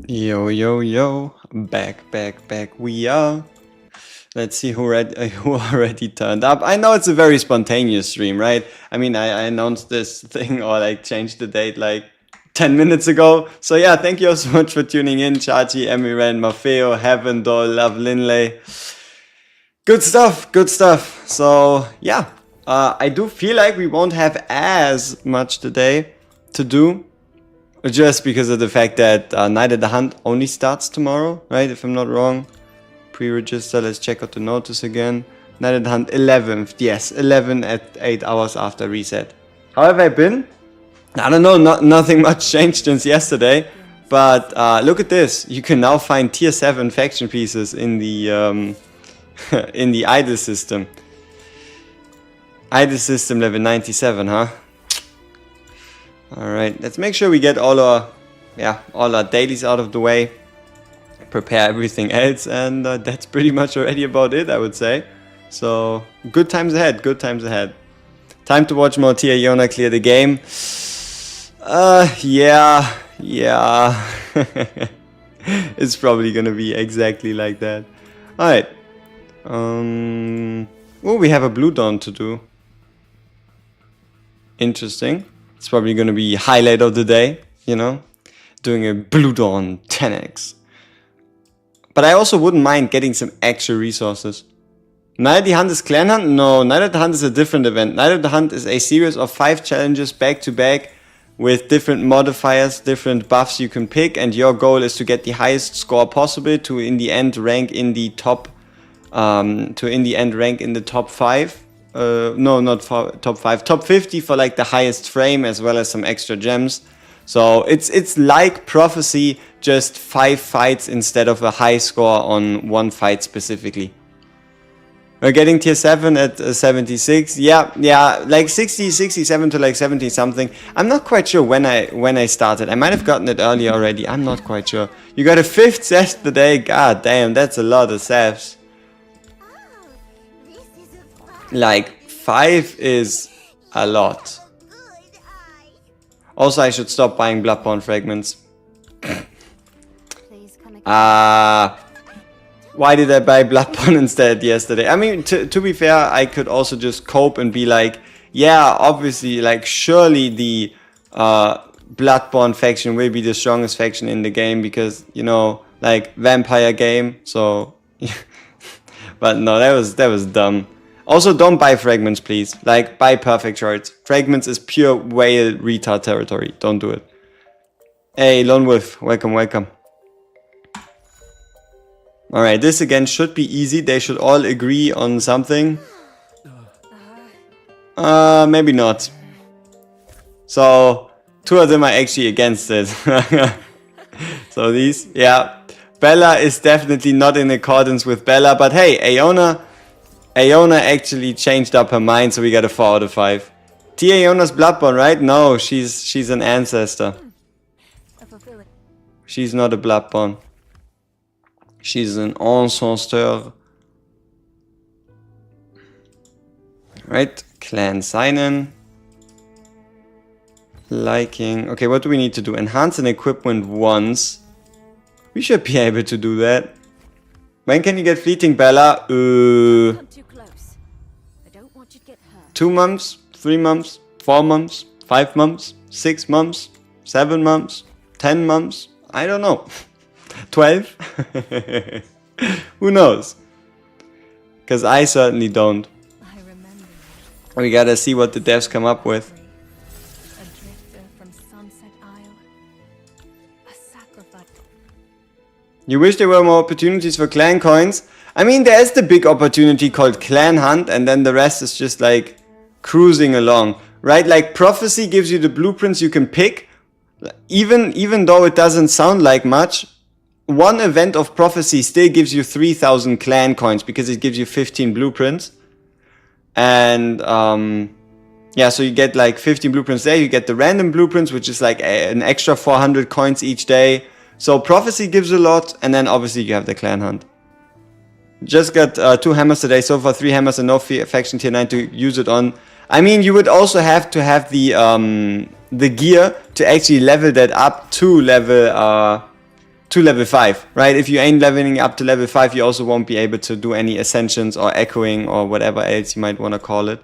Yo, yo, yo. Back we are. Let's see who already turned up. I know it's a very spontaneous stream, right? I mean, I announced this thing or like changed the date like 10 minutes ago. So yeah, thank you all so much for tuning in. Chachi, Emiran, Maffeo, Heaven, Doll, Love, Linley. Good stuff, good stuff. So yeah, I do feel like we won't have as much today to do. Just because of the fact that Night at the Hunt only starts tomorrow, right? If I'm not wrong. Pre-register, let's check out the notice again. Night at the Hunt 11th, yes, 11 at 8 hours after reset. How have I been? I don't know, nothing much changed since yesterday. But look at this, you can now find tier 7 faction pieces in the in the idle system. Idle system level 97, huh? Alright, let's make sure we get all our dailies out of the way. Prepare everything else, and that's pretty much already about it, I would say. So, good times ahead, good times ahead. Time to watch more Tia Yona clear the game. Yeah. It's probably gonna be exactly like that. Alright. Oh, we have a Blue Dawn to do. Interesting. It's probably going to be highlight of the day, you know, doing a Blue Dawn 10x. But I also wouldn't mind getting some extra resources. Night at the Hunt is Clan Hunt? No, Night at the Hunt is a different event. Night at the Hunt is a series of 5 challenges back to back with different modifiers, different buffs you can pick, and your goal is to get the highest score possible to in the end rank in the top top 5. No, not top 5, top 50 for like the highest frame, as well as some extra gems. So it's like Prophecy, just 5 fights instead of a high score on one fight specifically. We're getting tier 7 at 76. Yeah, like 60, 67 to like 70 something. I'm not quite sure when I started. I might have gotten it earlier already. I'm not quite sure. You got a 5th zest today. God damn, that's a lot of zefs. Like 5 is a lot. Also, I should stop buying Bloodborne fragments. Why did I buy Bloodborne instead yesterday? I mean, to be fair, I could also just cope and be like, yeah, obviously, like surely the Bloodborne faction will be the strongest faction in the game because, you know, like vampire game. So, but no, that was dumb. Also, don't buy fragments, please. Like, buy perfect shards. Fragments is pure whale retard territory. Don't do it. Hey, Lone Wolf. Welcome, welcome. Alright, this again should be easy. They should all agree on something. Maybe not. So, 2 of them are actually against it. So these, yeah. Bella is definitely not in accordance with Bella. But hey, Aona actually changed up her mind, so we got a 4 out of 5. Tia Aona's Bloodborne, right? No, she's an ancestor. She's not a Bloodborne. She's an ancestor. Right, clan sign-in. Liking. Okay, what do we need to do? Enhance an equipment once. We should be able to do that. When can you get Fleeting Bella? 2 months, 3 months, 4 months, 5 months, 6 months, 7 months, 10 months. I don't know. 12? Who knows? Because I certainly don't. We gotta see what the devs come up with. You wish there were more opportunities for clan coins? I mean, there is the big opportunity called Clan Hunt, and then the rest is just like cruising along, right? Like Prophecy gives you the blueprints you can pick, even though it doesn't sound like much. One event of Prophecy still gives you 3,000 clan coins because it gives you 15 blueprints. And yeah, so you get like 15 blueprints there. You get the random blueprints, which is like an extra 400 coins each day. So Prophecy gives a lot, and then obviously you have the Clan Hunt. Just got 2 hammers today, so far 3 hammers and no faction tier 9 to use it on. I mean, you would also have to have the gear to actually level that up to level to level 5, right? If you ain't leveling up to level 5, you also won't be able to do any ascensions or echoing or whatever else you might want to call it.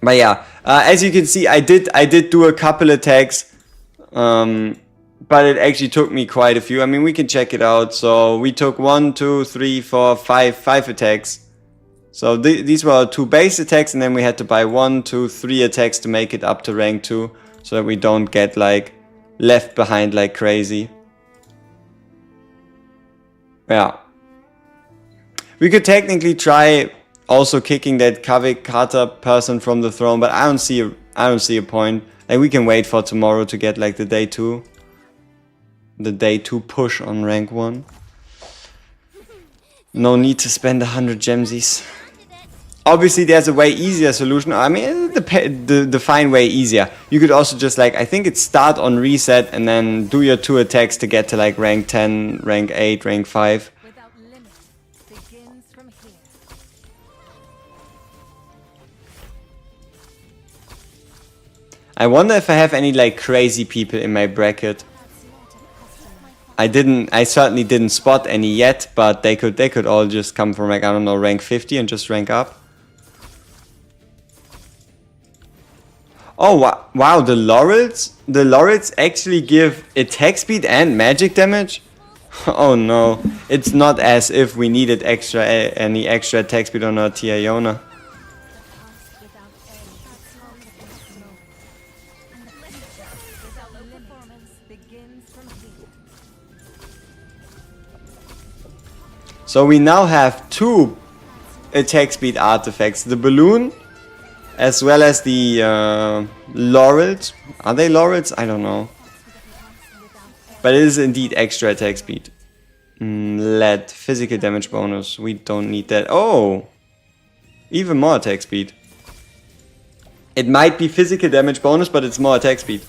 But yeah, as you can see, I did do a couple attacks, but it actually took me quite a few. I mean, we can check it out. So we took 1, 2, 3, 4, 5 attacks. So these were 2 base attacks, and then we had to buy 1, 2, 3 attacks to make it up to rank 2, so that we don't get like left behind like crazy. Yeah. We could technically try also kicking that Kavik Kata person from the throne, but I don't see a point. Like, we can wait for tomorrow to get like the day 2. The day 2 push on rank 1. No need to spend 100 gemsies. Obviously there's a way easier solution. I mean, the fine way easier. You could also just like, I think it's start on reset and then do your 2 attacks to get to like rank 10, rank 8, rank 5. I wonder if I have any like crazy people in my bracket. I certainly didn't spot any yet, but they could all just come from like, I don't know, rank 50 and just rank up. Oh wow, the laurels actually give attack speed and magic damage? Oh no, it's not as if we needed any extra attack speed on our Tiona. So we now have 2 attack speed artifacts, the balloon as well as the laurels. Are they laurels? I don't know. But it is indeed extra attack speed. Lead, physical damage bonus, we don't need that. Oh, even more attack speed. It might be physical damage bonus, but it's more attack speed.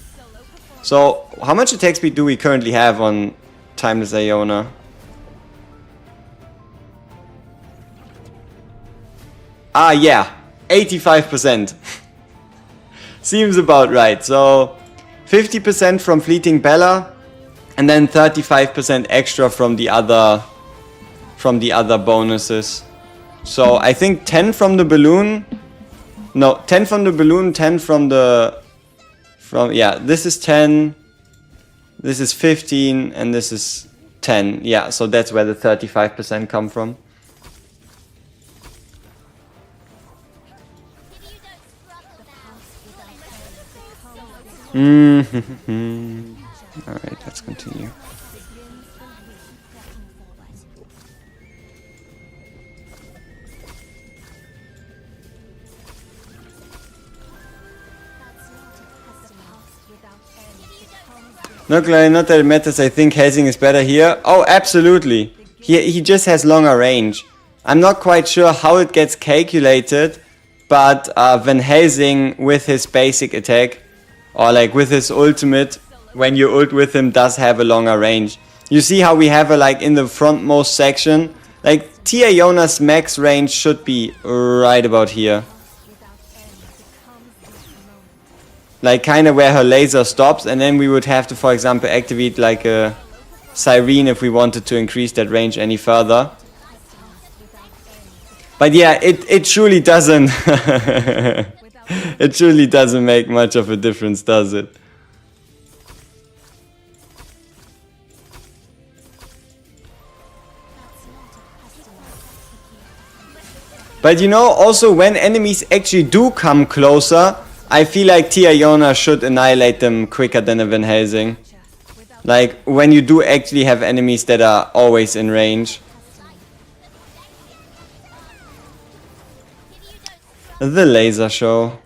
So how much attack speed do we currently have on Timeless Iona? Ah, yeah, 85%. Seems about right. So 50% from Fleeting Bella, and then 35% extra from the other bonuses. So I think 10 from the balloon. No, 10 from the balloon, 10 from yeah, this is 10. This is 15 and this is 10. Yeah, so that's where the 35% come from. Alright, let's continue. Not that it matters, I think Helsing is better here. Oh, absolutely. He just has longer range. I'm not quite sure how it gets calculated, but Van Helsing with his basic attack, or like with his ultimate, when you ult with him, does have a longer range. You see how we have a like in the frontmost section? Like Iona's max range should be right about here. Like kind of where her laser stops, and then we would have to, for example, activate like a Siren if we wanted to increase that range any further. But yeah, it truly doesn't it truly doesn't make much of a difference, does it? But you know, also when enemies actually do come closer, I feel like Iona should annihilate them quicker than a Van Helsing. Like when you do actually have enemies that are always in range. The laser show.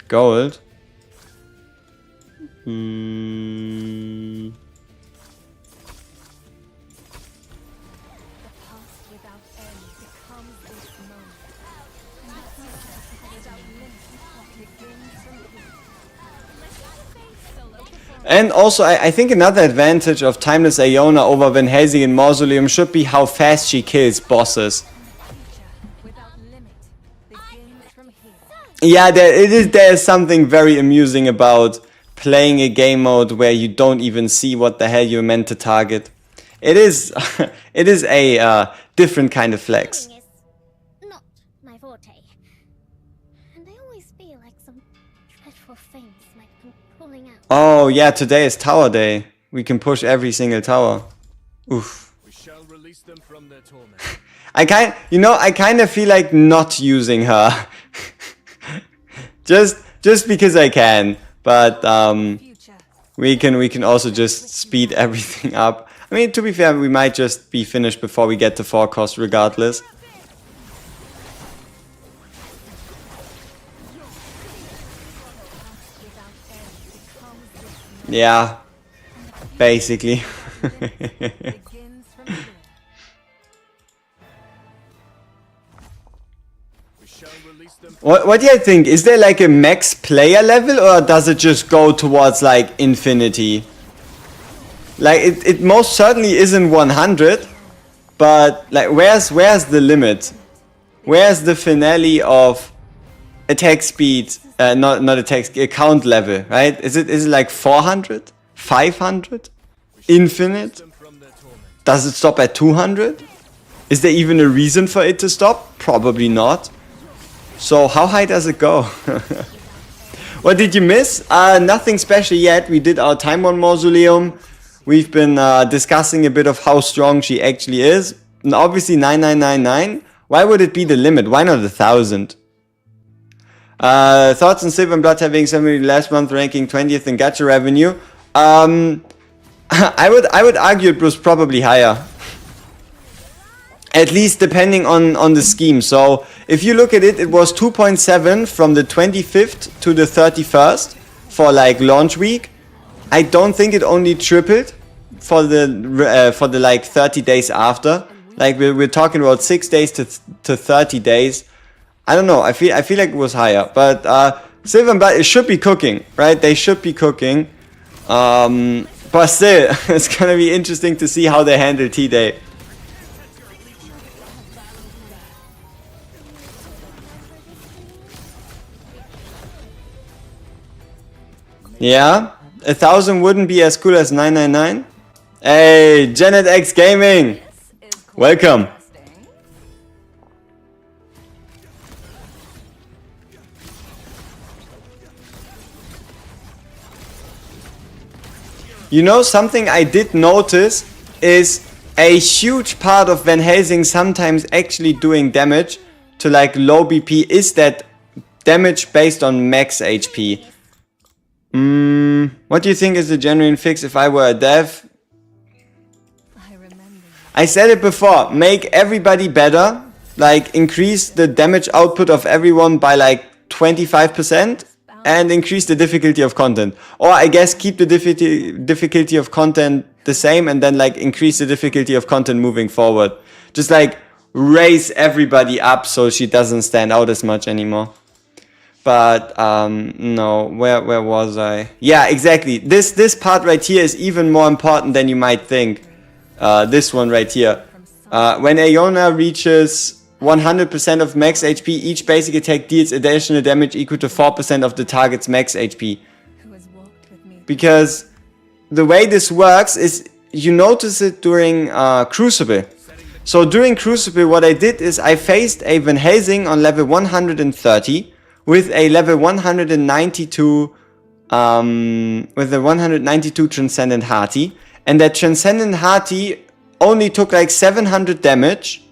Gold. And also, I think another advantage of Timeless Iona over Van Helsing in Mausoleum should be how fast she kills bosses. Yeah, there's something very amusing about playing a game mode where you don't even see what the hell you're meant to target. It is it is a different kind of flex. Hoarding is not my forte. And I always feel like some dreadful things might come crawling out. Oh yeah, today is tower day. We can push every single tower. Oof. We shall release them from their torment. I kind of feel like not using her. just because I can, but we can also just speed everything up. I mean, to be fair, we might just be finished before we get to 4 cost regardless. Yeah, basically. What do you think? Is there like a max player level, or does it just go towards like infinity? Like it most certainly isn't 100, but like where's the limit? Where's the finale of attack speed? Not attack speed, count level, right? Is it like 400? 500? Infinite? Does it stop at 200? Is there even a reason for it to stop? Probably not. So how high does it go? What did you miss? Nothing special yet. We did our Time One Mausoleum. We've been discussing a bit of how strong she actually is. And obviously 9999. Why would it be the limit? Why not 1000? Thoughts on Silver and Blood having somebody last month ranking 20th in gacha revenue? I would argue it was probably higher. At least depending on the scheme. So if you look at it, it was 2.7 from the 25th to the 31st for like launch week. I don't think it only tripled for the like 30 days after. Like we're talking about 6 days to 30 days. I don't know. I feel like it was higher, but Silver and Blood, it should be cooking, right? They should be cooking. But still, it's gonna be interesting to see how they handle T-Day. Yeah, 1000 wouldn't be as cool as 999. Hey, Janet X Gaming, welcome. You know, something I did notice is a huge part of Van Helsing sometimes actually doing damage to like low BP is that damage based on max HP. What do you think is the genuine fix if I were a dev? I said it before, make everybody better, like increase the damage output of everyone by like 25% and increase the difficulty of content. Or I guess keep the difficulty of content the same and then like increase the difficulty of content moving forward. Just like raise everybody up so she doesn't stand out as much anymore. But no, where was I? Yeah, exactly. This part right here is even more important than you might think. This one right here. When Aeona reaches 100% of max HP, each basic attack deals additional damage equal to 4% of the target's max HP. Because the way this works is you notice it during Crucible. So during Crucible, what I did is I faced a Van Helsing on level 130 with a level 192 Transcendent Hearty, and that Transcendent Hearty only took like 700 damage,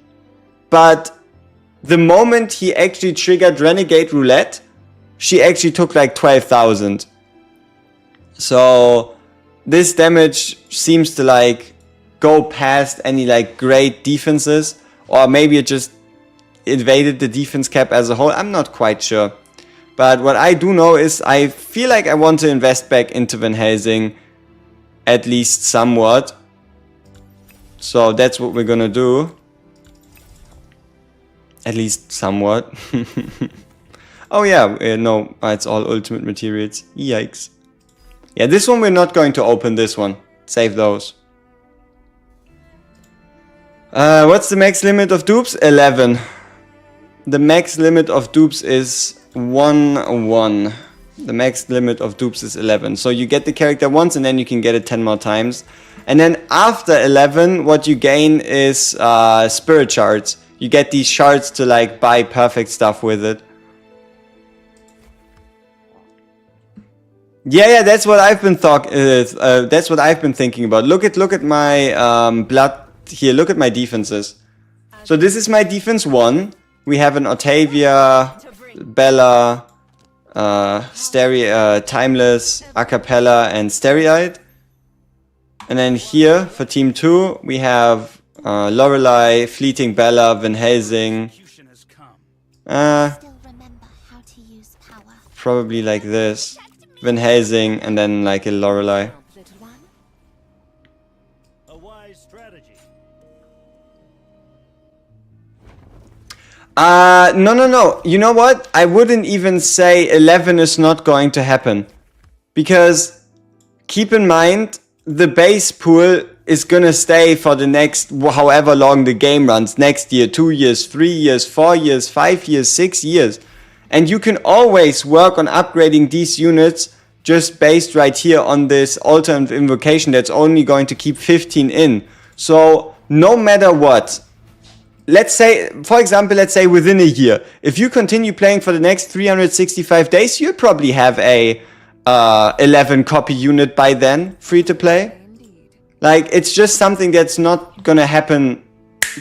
but the moment he actually triggered Renegade Roulette, she actually took like 12,000. So this damage seems to like go past any like great defenses, or maybe it just invaded the defense cap as a whole. I'm not quite sure. But what I do know is I feel like I want to invest back into Van Helsing, at least somewhat. So that's what we're gonna do. At least somewhat. Oh yeah, no, it's all ultimate materials. Yikes. Yeah, this one we're not going to open this one. Save those. What's the max limit of dupes? 11. The max limit of dupes is 1. The max limit of dupes is 11. So you get the character once and then you can get it 10 more times. And then after 11, what you gain is spirit shards. You get these shards to like buy perfect stuff with it. Yeah, that's what I've been that's what I've been thinking about. Look at my blood here. Look at my defenses. So this is my defense 1. We have an Octavia, Bella, Timeless, Acapella, and Stereoid. And then here for team 2, we have Lorelei, Fleeting Bella, Van Helsing. Still remember how to use power. Probably like this. Van Helsing, and then like a Lorelei. Little one. A wise strategy. No. You know what? I wouldn't even say 11 is not going to happen. Because keep in mind, the base pool is gonna stay for the next however long the game runs. Next year, 2 years, 3 years, 4 years, 5 years, 6 years. And you can always work on upgrading these units just based right here on this alternate invocation that's only going to keep 15 in. So no matter what, let's say, for example, let's say within a year, if you continue playing for the next 365 days, you'll probably have a 11 copy unit by then, free to play. Like, it's just something that's not gonna happen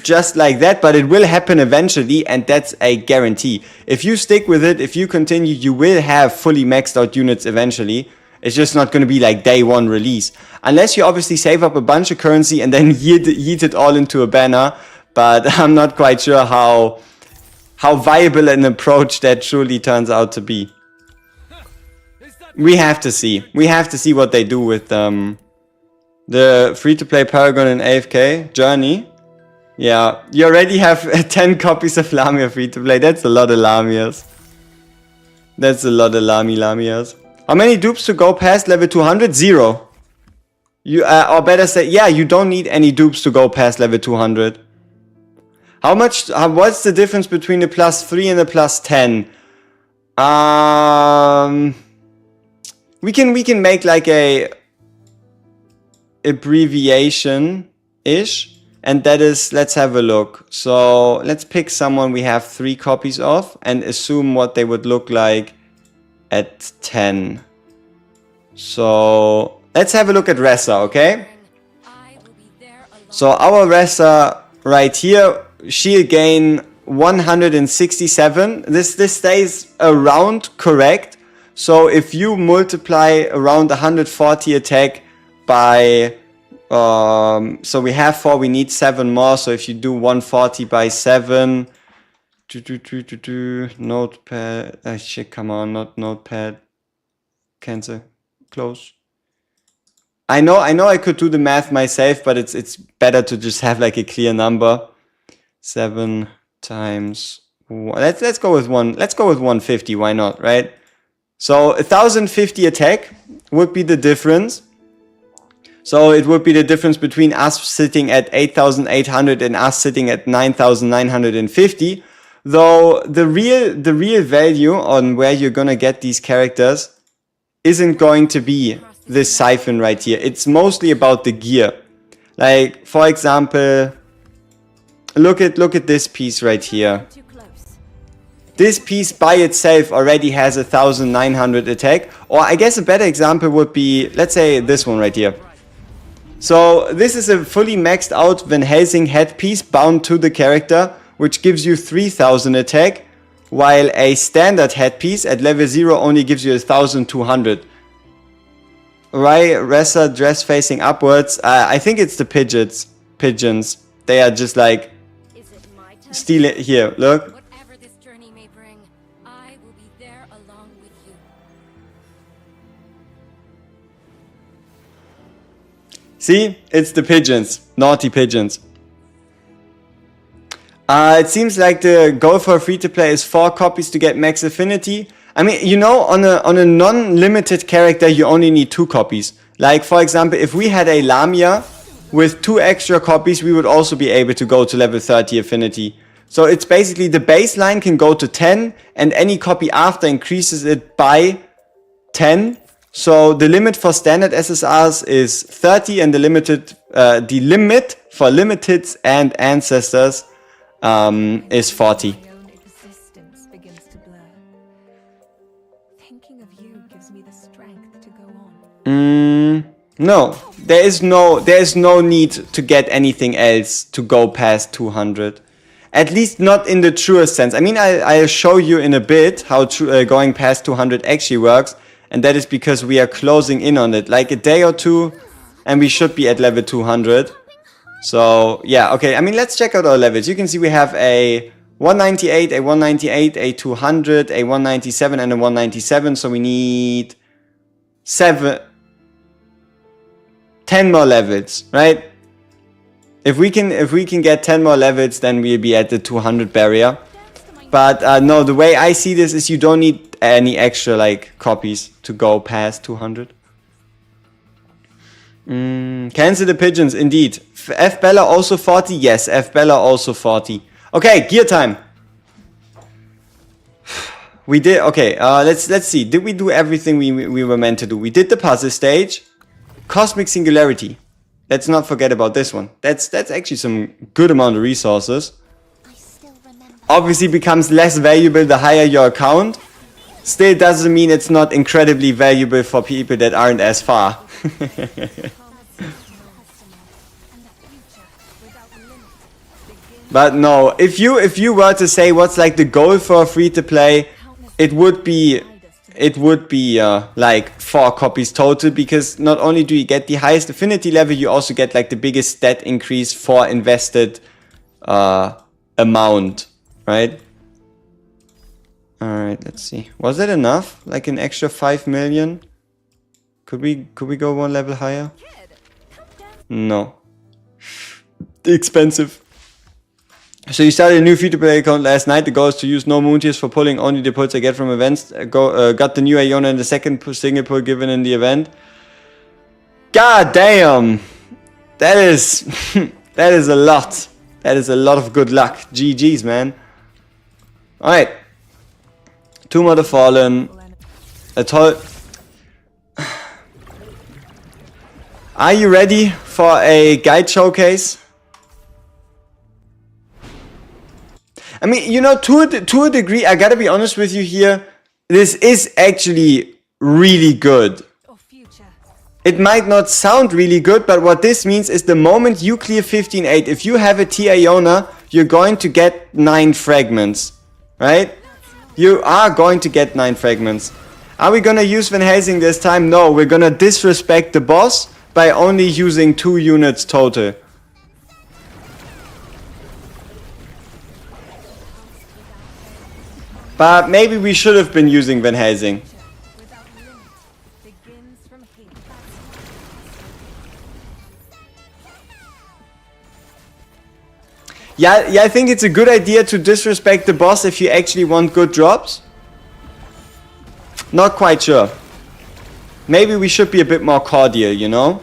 just like that, but it will happen eventually, and that's a guarantee. If you stick with it, if you continue, you will have fully maxed out units eventually. It's just not going to be like day 1 release. Unless you obviously save up a bunch of currency and then yeet it all into a banner. But I'm not quite sure how viable an approach that truly turns out to be. We have to see. We have to see what they do with the free-to-play Paragon and AFK Journey. Yeah, you already have 10 copies of Lamia free to play. That's a lot of Lamias. That's a lot of Lamias. How many dupes to go past level 200? 0. You or better say, yeah, you don't need any dupes to go past level 200. How much? What's the difference between the +3 and the +10? We can make like a abbreviation ish. And that is, let's have a look. So let's pick someone we have 3 copies of and assume what they would look like at 10. So let's have a look at Ressa, okay? So our Ressa right here, she'll gain 167. This stays around correct. So if you multiply around 140 attack by... so we have 4, we need 7 more. So if you do 140 by 7, notepad, shit, come on, not notepad, cancel, close. I know I could do the math myself, but it's better to just have like a clear number. 7 times 1. Let's go with 1. Let's go with 150. Why not, right? So 1050 attack would be the difference. So it would be the difference between us sitting at 8,800 and us sitting at 9,950. Though the real value on where you're gonna get these characters isn't going to be this siphon right here. It's mostly about the gear. Like, for example, look at this piece right here. This piece by itself already has 1,900 attack. Or I guess a better example would be, let's say this one right here. So this is a fully maxed out Van Helsing headpiece bound to the character, which gives you 3,000 attack, while a standard headpiece at level 0 only gives you 1,200. Right, Ressa dress facing upwards. I think it's the pigeons. They are just like stealing. Here, look. Whatever this journey may bring, I will be there along with you. See, it's the pigeons, naughty pigeons. It seems like the goal for free to play is 4 copies to get max affinity. I mean, you know, on a non-limited character, you only need 2 copies. Like, for example, if we had a Lamia with 2 extra copies, we would also be able to go to level 30 affinity. So it's basically the baseline can go to 10 and any copy after increases it by 10. So the limit for standard SSRs is 30 and the limit for limiteds and ancestors is 40. My own existence begins to blur. Thinking of you gives me the strength to go on. No, there is no need to get anything else to go past 200. At least not in the truest sense. I mean, I'll show you in a bit how going past 200 actually works. And that is because we are closing in on it. Like a day or two and we should be at level 200. So, yeah, okay. I mean, let's check out our levels. You can see we have a 198, a 198, a 200, a 197 and a 197. So we need 10 more levels, right? If we can get 10 more levels, then we'll be at the 200 barrier. But no, the way I see this is you don't need any extra like copies to go past 200. Cancel the pigeons, indeed. F Bella also 40? Yes, F Bella also 40. Okay, gear time. We did, okay, let's see. Did we do everything we were meant to do? We did the puzzle stage. Cosmic Singularity. Let's not forget about this one. That's actually some good amount of resources. I still remember. Obviously becomes less valuable the higher your account. Still doesn't mean it's not incredibly valuable for people that aren't as far. But no, if you were to say what's like the goal for a free to play, it would be like 4 copies total, because not only do you get the highest affinity level, you also get like the biggest stat increase for invested amount, right? Alright, let's see. Was it enough? Like an extra 5 million? Could we go one level higher? No. Expensive. So you started a new free-to-play account last night. The goal is to use no moon tears for pulling, only the pulls I get from events. Got the new Iona in the second single pull given in the event. God damn! That is that is a lot. That is a lot of good luck. GG's, man. Alright. Tomb of the Fallen. Are you ready for a guide showcase? I mean, you know, to a degree, I gotta be honest with you here, this is actually really good. It might not sound really good, but what this means is the moment you clear 15-8, if you have a T Iona, you're going to get 9 fragments, right? You are going to get 9 fragments. Are we gonna use Van Helsing this time? No, we're gonna disrespect the boss by only using 2 units total. But maybe we should have been using Van Helsing. Yeah, I think it's a good idea to disrespect the boss if you actually want good drops. Not quite sure. Maybe we should be a bit more cordial, you know?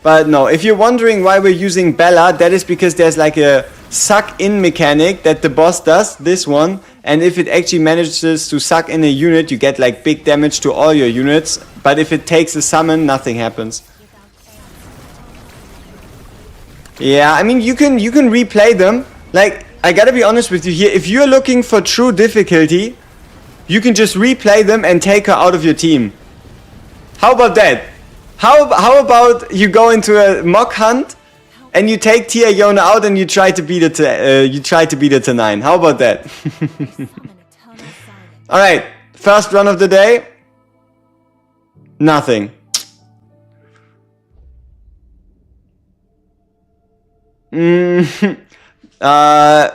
But no, if you're wondering why we're using Bella, that is because there's like a suck in mechanic that the boss does, this one, and if it actually manages to suck in a unit, you get like big damage to all your units, but if it takes a summon, nothing happens. Yeah, I mean, you can replay them. Like, I gotta be honest with you here, if you're looking for true difficulty, you can just replay them and take her out of your team. How about that? How about you go into a mock hunt and you take Tia Iona out and you try to beat it to 9. How about that? All right, first run of the day. Nothing.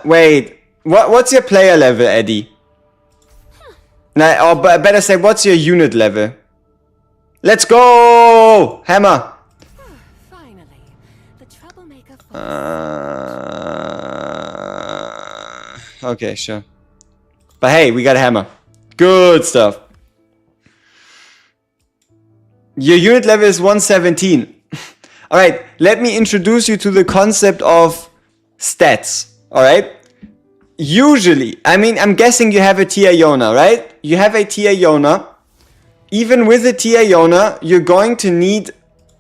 Wait. What's your player level, Eddie? Or better say, what's your unit level? Let's go! Hammer! Finally, the troublemaker. Okay, sure. But hey, we got a hammer. Good stuff. Your unit level is 117. Alright, let me introduce you to the concept of stats. Alright? Usually, I mean, I'm guessing you have a Tia Yona, right? You have a Tia Yona. Even with a Tia Yona, you're going to need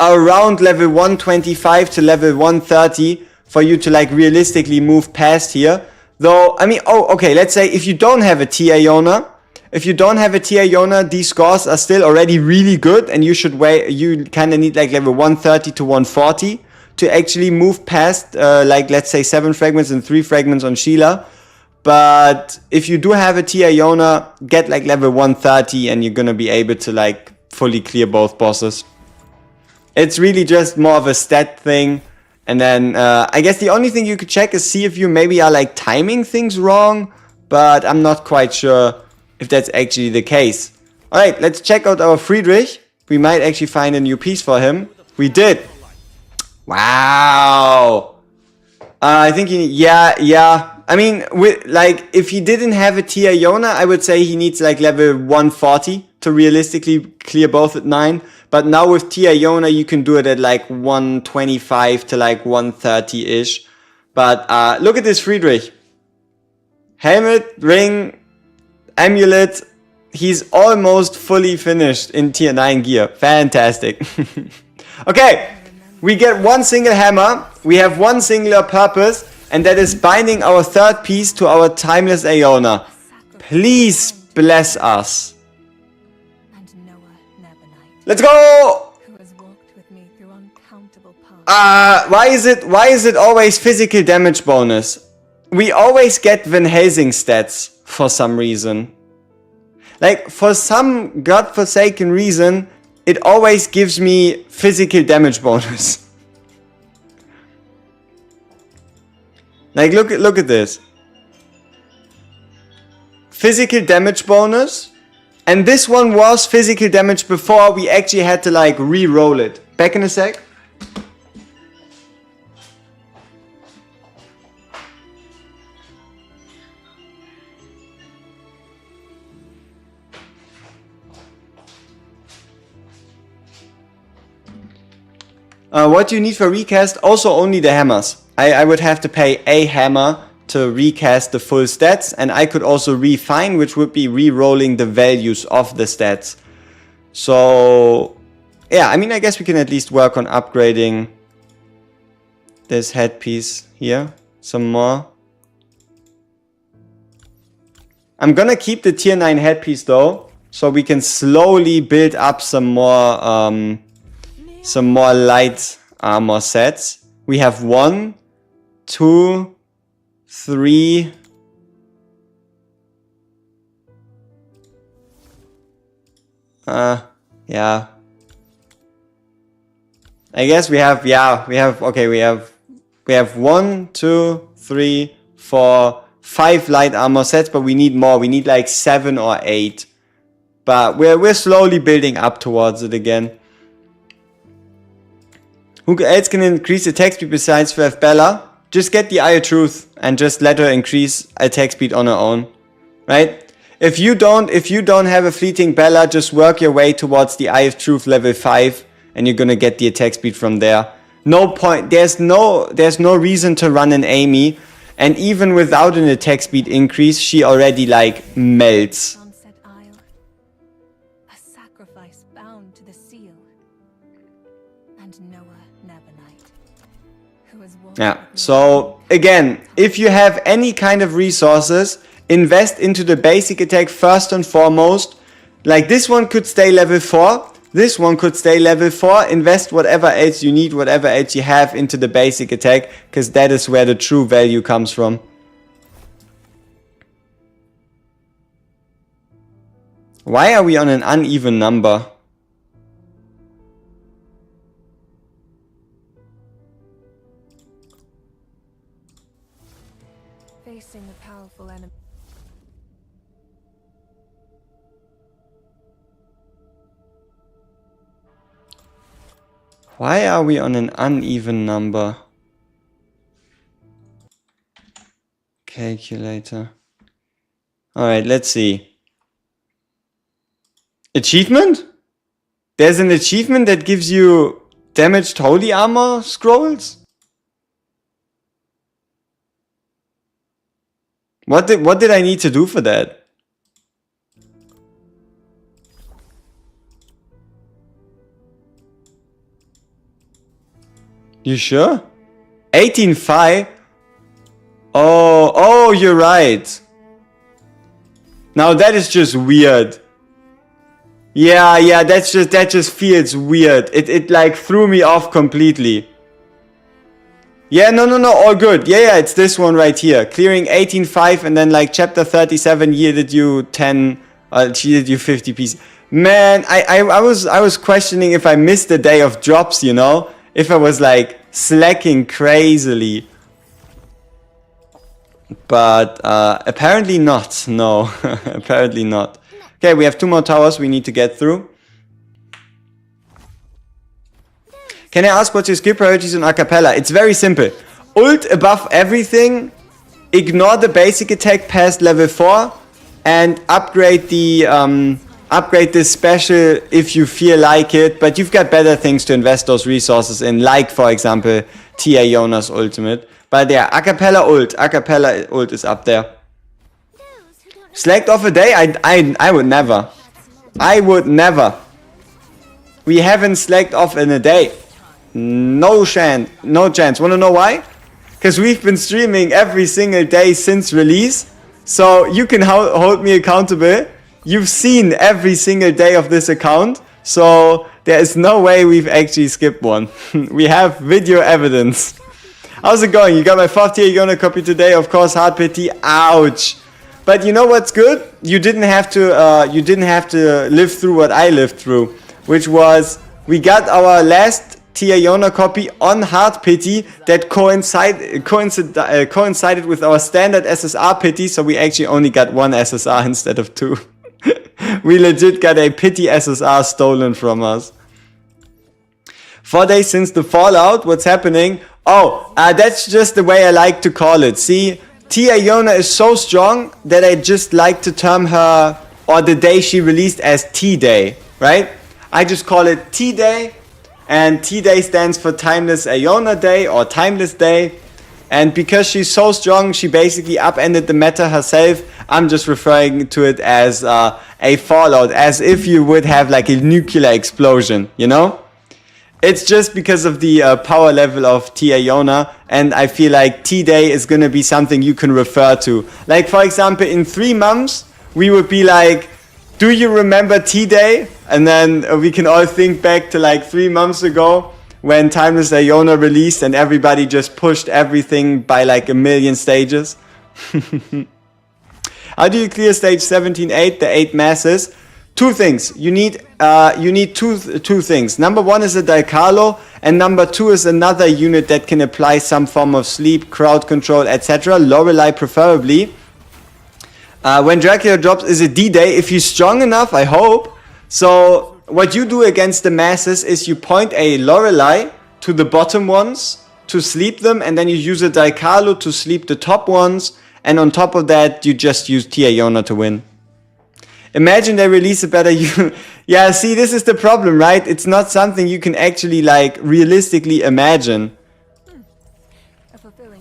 around level 125 to level 130 for you to like realistically move past here. Though, I mean, oh, okay, let's say if you don't have a Tia Yona, these scores are still already really good, and you should you kind of need like level 130 to 140 to actually move past, like let's say 7 fragments and 3 fragments on Sheila. But if you do have a Tia Yona, get like level 130 and you're gonna be able to like fully clear both bosses. It's really just more of a stat thing. And then I guess the only thing you could check is see if you maybe are like timing things wrong, but I'm not quite sure if that's actually the case. Alright, let's check out our Friedrich. We might actually find a new piece for him. We did. Wow. I think yeah. I mean, with like, if he didn't have a Tia Yona, I would say he needs like level 140 to realistically clear both at 9. But now with Tia Yona, you can do it at like 125 to like 130-ish. But look at this Friedrich. Helmet, ring, amulet. He's almost fully finished in tier 9 gear. Fantastic. Okay, we get one single hammer. We have one singular purpose. And that is binding our third piece to our timeless Aeona. Please bless us. And Noah Nebonite, Let's go! who has walked with me through uncountable paths. Why is it always physical damage bonus? We always get Van Helsing stats for some reason. Like, for some godforsaken reason, it always gives me physical damage bonus. Like, look at this. Physical damage bonus. And this one was physical damage before we actually had to, like, re-roll it. Back in a sec. What do you need for recast? Also only the hammers. I would have to pay a hammer to recast the full stats, and I could also refine, which would be re-rolling the values of the stats. So, yeah, I mean, I guess we can at least work on upgrading this headpiece here some more. I'm gonna keep the tier 9 headpiece though, so we can slowly build up some more light armor sets. We have 1, 2, 3. Yeah. I guess we have 1, 2, 3, 4, 5 light armor sets, but we need more. We need like 7 or 8. But we're slowly building up towards it again. Who else can increase attack speed besides for Bella? Just get the Eye of Truth and just let her increase attack speed on her own, right? If you don't have a fleeting Bella, just work your way towards the Eye of Truth level 5, and you're gonna get the attack speed from there. No point. There's no reason to run an Amy, and even without an attack speed increase, she already like melts. Sunset Isle, a sacrifice bound to the seal, and Noah Nebonite, who has walked Yeah, with me so again, if you have any kind of resources, invest into the basic attack first and foremost. Like this one could stay level 4, this one could stay level 4, invest whatever else you need, whatever else you have into the basic attack, because that is where the true value comes from. Why are we on an uneven number? facing a powerful enemy. Why are we on an uneven number? Calculator. Alright, let's see. Achievement? There's an achievement that gives you Damaged holy armor scrolls? What did I need to do for that? You sure? 18.5? Oh, you're right. Now that is just weird. Yeah, that just feels weird. It like threw me off completely. Yeah, no, all good. Yeah, it's this one right here. Clearing 18.5 and then like chapter 37 yielded you 10, yielded you 50 pieces. Man, I was questioning if I missed the day of drops, you know? If I was like slacking crazily. But apparently not. No, apparently not. Okay, we have 2 more towers we need to get through. Can I ask what's your skill priorities on Acapella? It's very simple. Ult above everything, ignore the basic attack past level 4, and upgrade the special if you feel like it, but you've got better things to invest those resources in, like for example Tia Yona's ultimate. But yeah, Acapella ult is up there. Slacked off a day? I would never. I would never. We haven't slacked off in a day. No chance. Wanna know why? Because we've been streaming every single day since release. So you can hold me accountable. You've seen every single day of this account. So there is no way we've actually skipped one. We have video evidence. How's it going? You got my 4th tier Yona copy today. Of course, hard pity. Ouch. But you know what's good? You didn't have to live through what I lived through, which was we got our last tier Yona copy on hard pity that coincided with our standard SSR pity, so we actually only got 1 SSR instead of 2. We legit got a pity SSR stolen from us. 4 days since the fallout. What's happening? Oh, that's just the way I like to call it. See, Tia Yona is so strong that I just like to term her, or the day she released, as T-Day, right? I just call it T-Day, and T-Day stands for Timeless Iona Day, or Timeless Day. And because she's so strong, she basically upended the meta herself. I'm just referring to it as a fallout, as if you would have like a nuclear explosion, you know? It's just because of the power level of Tia Yona, and I feel like T-Day is gonna be something you can refer to. Like, for example, in 3 months, we would be like, do you remember T-Day? And then we can all think back to like 3 months ago when Timeless Iona released and everybody just pushed everything by like 1,000,000 stages. How do you clear stage 17-8, the 8 masses? 2 things. You need two things. Number 1 is a Daikalo, and number 2 is another unit that can apply some form of sleep, crowd control, etc. Lorelei preferably. When Dracula drops is a D-Day, if he's strong enough, I hope. So what you do against the masses is you point a Lorelei to the bottom ones to sleep them, and then you use a Daikalo to sleep the top ones, and on top of that you just use Tia Yona to win. Imagine they release a better unit. Yeah, see, this is the problem, right? It's not something you can actually like realistically imagine.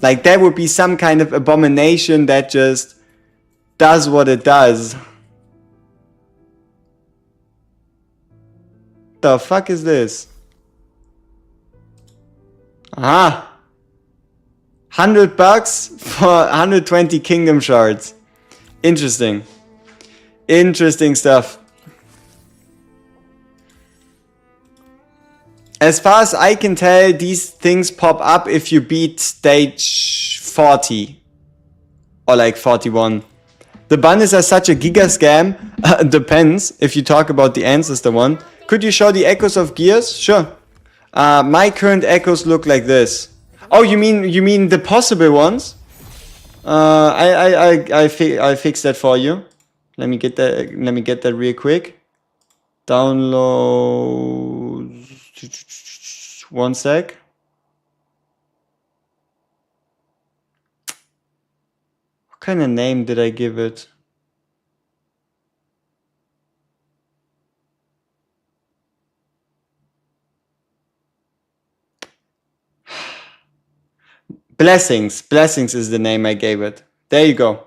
Like that would be some kind of abomination that just does what it does. The fuck is this? Ah, $100 for 120 kingdom shards. Interesting. Interesting stuff. As far as I can tell, these things pop up if you beat stage 40 or like 41. The bundles are such a giga scam. Depends if you talk about the ancestor one. Could you show the echoes of gears? Sure. My current echoes look like this. Oh, you mean the possible ones? I'll fix that for you. Let me get that real quick. Download. 1 sec. What kind of name did I give it? Blessings. Blessings is the name I gave it. There you go.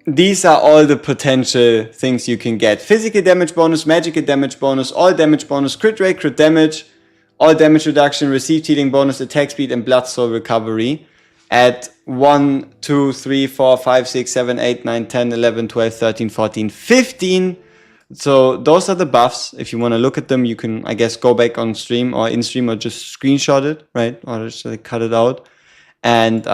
These are all the potential things you can get. Physical damage bonus, magical damage bonus, all damage bonus, crit rate, crit damage, all damage reduction, received healing bonus, attack speed, and blood soul recovery at 1, 2, 3, 4, 5, 6, 7, 8, 9, 10, 11, 12, 13, 14, 15. So those are the buffs. If you want to look at them, you can, I guess, go back on stream or in stream or just screenshot it, right? Or just cut it out. And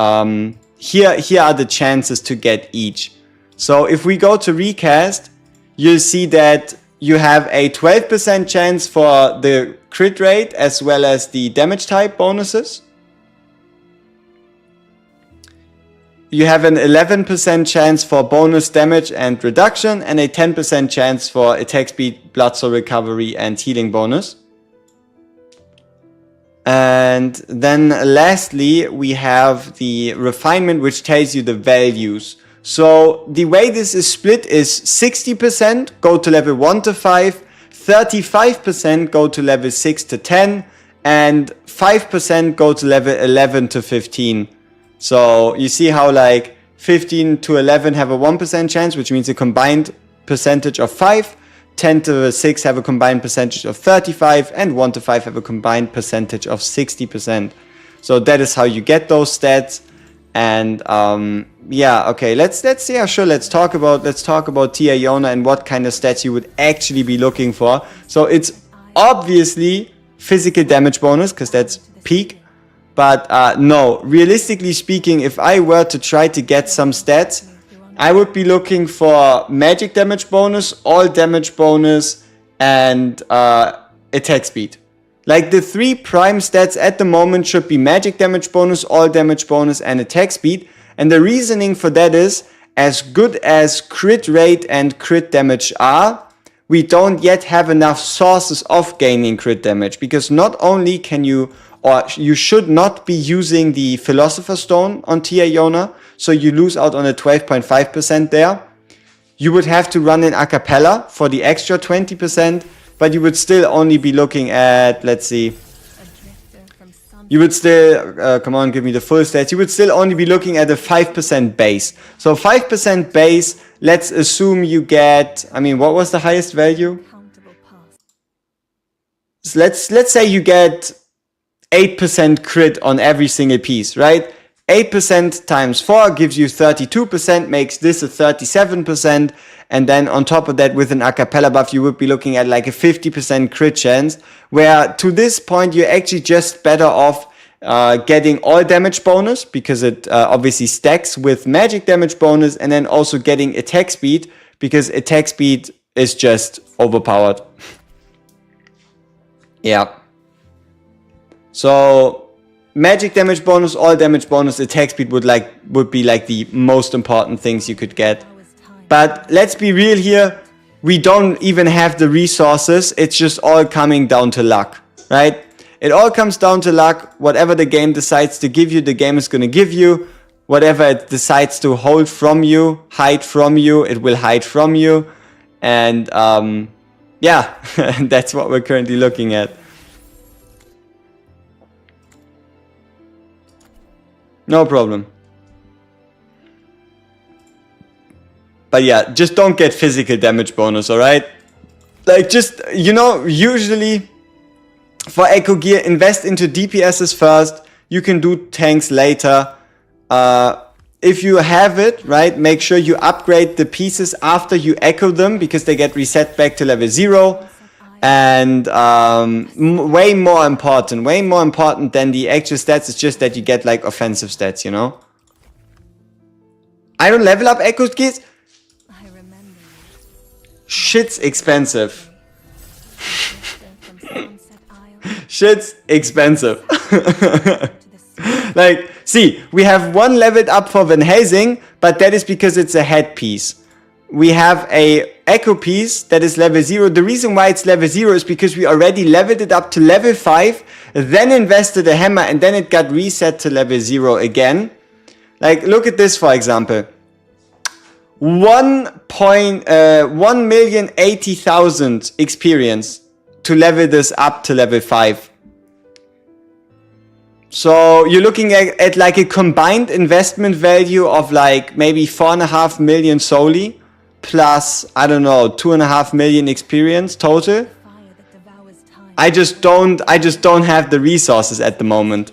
here are the chances to get each. So if we go to recast, you'll see that you have a 12% chance for the crit rate as well as the damage type bonuses. You have an 11% chance for bonus damage and reduction and a 10% chance for attack speed, blood soul recovery and healing bonus. And then lastly, we have the refinement, which tells you the values. So the way this is split is 60% go to level 1 to 5, 35% go to level 6 to 10, and 5% go to level 11 to 15. So you see how like 15 to 11 have a 1% chance, which means a combined percentage of 5, 10 to 6 have a combined percentage of 35, and 1 to 5 have a combined percentage of 60%. So that is how you get those stats. And yeah, okay, let's talk about Tia Yona and what kind of stats you would actually be looking for. So it's obviously physical damage bonus, because that's peak. But no, realistically speaking, if I were to try to get some stats, I would be looking for magic damage bonus, all damage bonus, and attack speed. Like the 3 prime stats at the moment should be magic damage bonus, all damage bonus, and attack speed. And the reasoning for that is, as good as crit rate and crit damage are, we don't yet have enough sources of gaining crit damage. Because not only can you, or you should not be using the Philosopher's Stone on Tia Yona, so you lose out on a 12.5% there. You would have to run in a cappella for the extra 20%. But you would still only be looking at, let's see, you would still, come on, give me the full stats. You would still only be looking at a 5% base. So 5% base, let's assume you get, I mean, what was the highest value? So let's say you get 8% crit on every single piece, right? 8% times 4 gives you 32%, makes this a 37%. And then on top of that, with an a cappella buff, you would be looking at like a 50% crit chance, where to this point, you're actually just better off getting all damage bonus, because it obviously stacks with magic damage bonus, and then also getting attack speed, because attack speed is just overpowered. Yeah. So magic damage bonus, all damage bonus, attack speed would be like the most important things you could get. But let's be real here, we don't even have the resources, it's just all coming down to luck, right? It all comes down to luck. Whatever the game decides to give you, the game is going to give you. Whatever it decides to hold from you, hide from you, it will hide from you. And yeah, that's what we're currently looking at. No problem. But yeah, just don't get physical damage bonus, alright? Like just, you know, usually for Echo Gear, invest into DPSs first. You can do tanks later. If you have it, right, make sure you upgrade the pieces after you echo them, because they get reset back to level 0. And way more important than the actual stats is just that you get like offensive stats, you know? I don't level up Echo Gears. Shit's expensive. Shit's expensive. Like, see, we have one leveled up for Van Helsing, but that is because it's a headpiece. We have a Echo piece that is level 0. The reason why it's level 0 is because we already leveled it up to level 5, then invested a hammer, and then it got reset to level 0 again. Like, look at this, for example. 1,080,000 experience to level this up to level 5. So you're looking at like a combined investment value of like maybe 4.5 million solely, plus, I don't know, 2.5 million experience total. Fire that devours time. I just don't have the resources at the moment.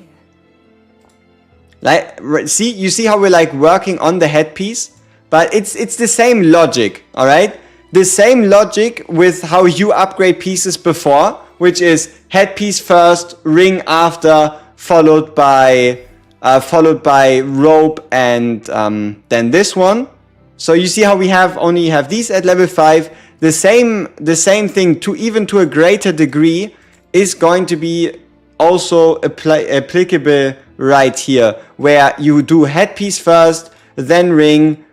Like, see, you see how we're like working on the headpiece, but it's the same logic, all right? The same logic with how you upgrade pieces before, which is headpiece first, ring after, followed by rope, and then this one. So you see how we only have these at level 5. The same thing, to a greater degree, is going to be also applicable right here, where you do headpiece first, then ring,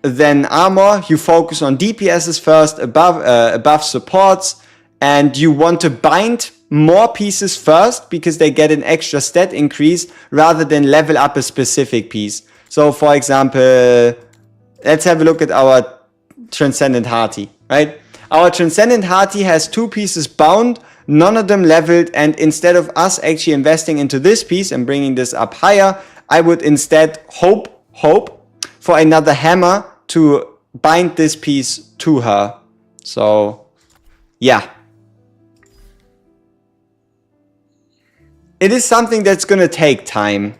then armor. You focus on DPSs first, above supports, and you want to bind more pieces first because they get an extra stat increase rather than level up a specific piece. So for example, let's have a look at our Transcendent Hearty, right? Our Transcendent Hearty has 2 pieces bound, none of them leveled, and instead of us actually investing into this piece and bringing this up higher, I would instead hope for another hammer to bind this piece to her. So, yeah. It is something that's gonna take time.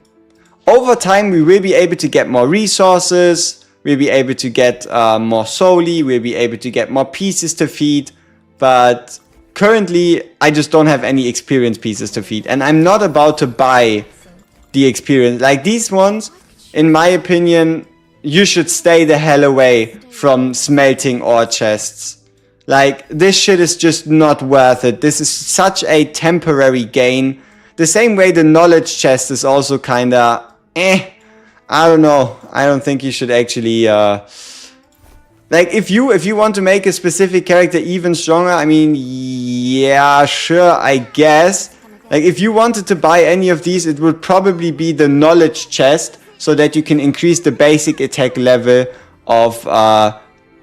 Over time, we will be able to get more resources, we'll be able to get more soli, we'll be able to get more pieces to feed, but currently, I just don't have any experience pieces to feed, and I'm not about to buy the experience. Like these ones, in my opinion, you should stay the hell away from smelting ore chests. Like, this shit is just not worth it. This is such a temporary gain. The same way the knowledge chest is also kinda I don't know. I don't think you should actually like, if you want to make a specific character even stronger, I mean, yeah, sure, I guess. Like, if you wanted to buy any of these, it would probably be the knowledge chest, so that you can increase the basic attack level of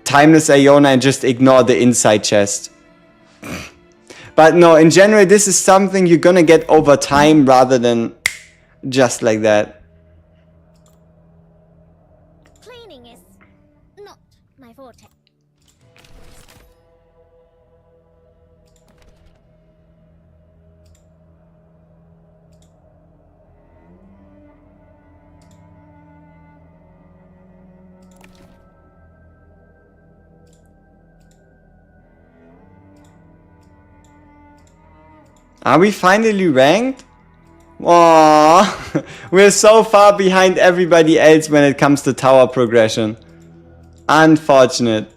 Timeless Iona and just ignore the inside chest. But no, in general, this is something you're gonna get over time rather than just like that. Cleaning is not my forte. Are we finally ranked? Aww, we're so far behind everybody else when it comes to tower progression. Unfortunate.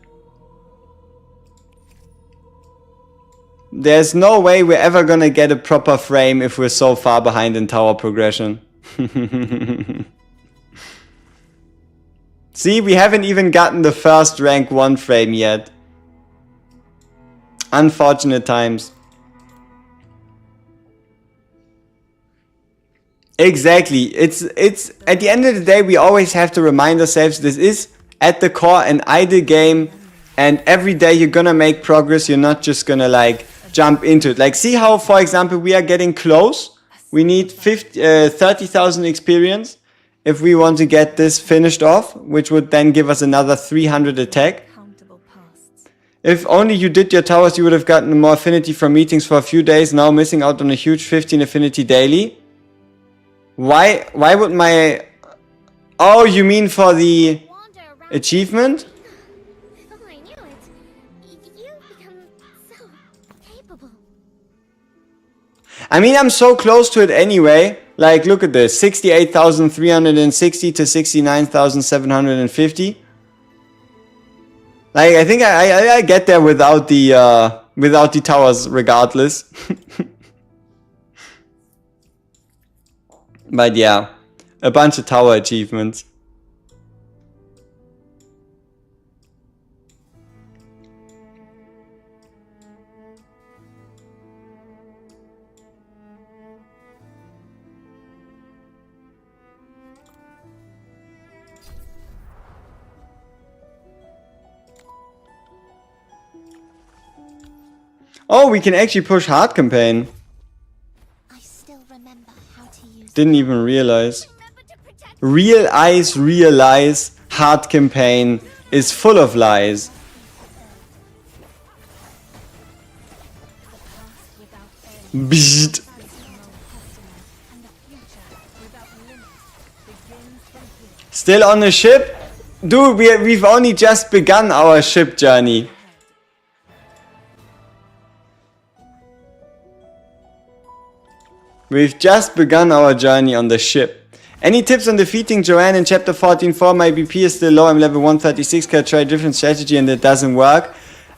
There's no way we're ever gonna get a proper frame if we're so far behind in tower progression. See, we haven't even gotten the first rank 1 frame yet. Unfortunate times. Exactly. It's at the end of the day, we always have to remind ourselves this is at the core an idle game, and every day you're gonna make progress. You're not just gonna like jump into it. Like, see how, for example, we are getting close. We need 30,000 experience if we want to get this finished off, which would then give us another 300 attack. Countable pasts. If only you did your towers, you would have gotten more affinity from meetings for a few days. Now missing out on a huge 15 affinity daily. Why would my... Oh, you mean for the Wander around. achievement? Oh, I knew it. You become so capable. I mean, I'm so close to it anyway. Like, look at this. 68,360 to 69,750. Like, I think I get there without the towers regardless. But yeah, a bunch of tower achievements. Oh, we can actually push hard campaign. I still remember how to use Didn't even realize. Remember to protect Realize, hard campaign is full of lies. Bzzzt. Still on the ship? Dude, we've only just begun our ship journey. We've just begun our journey on the ship. Any tips on defeating Joanne in chapter 14.4? My BP is still low, I'm level 136, can I try a different strategy and it doesn't work?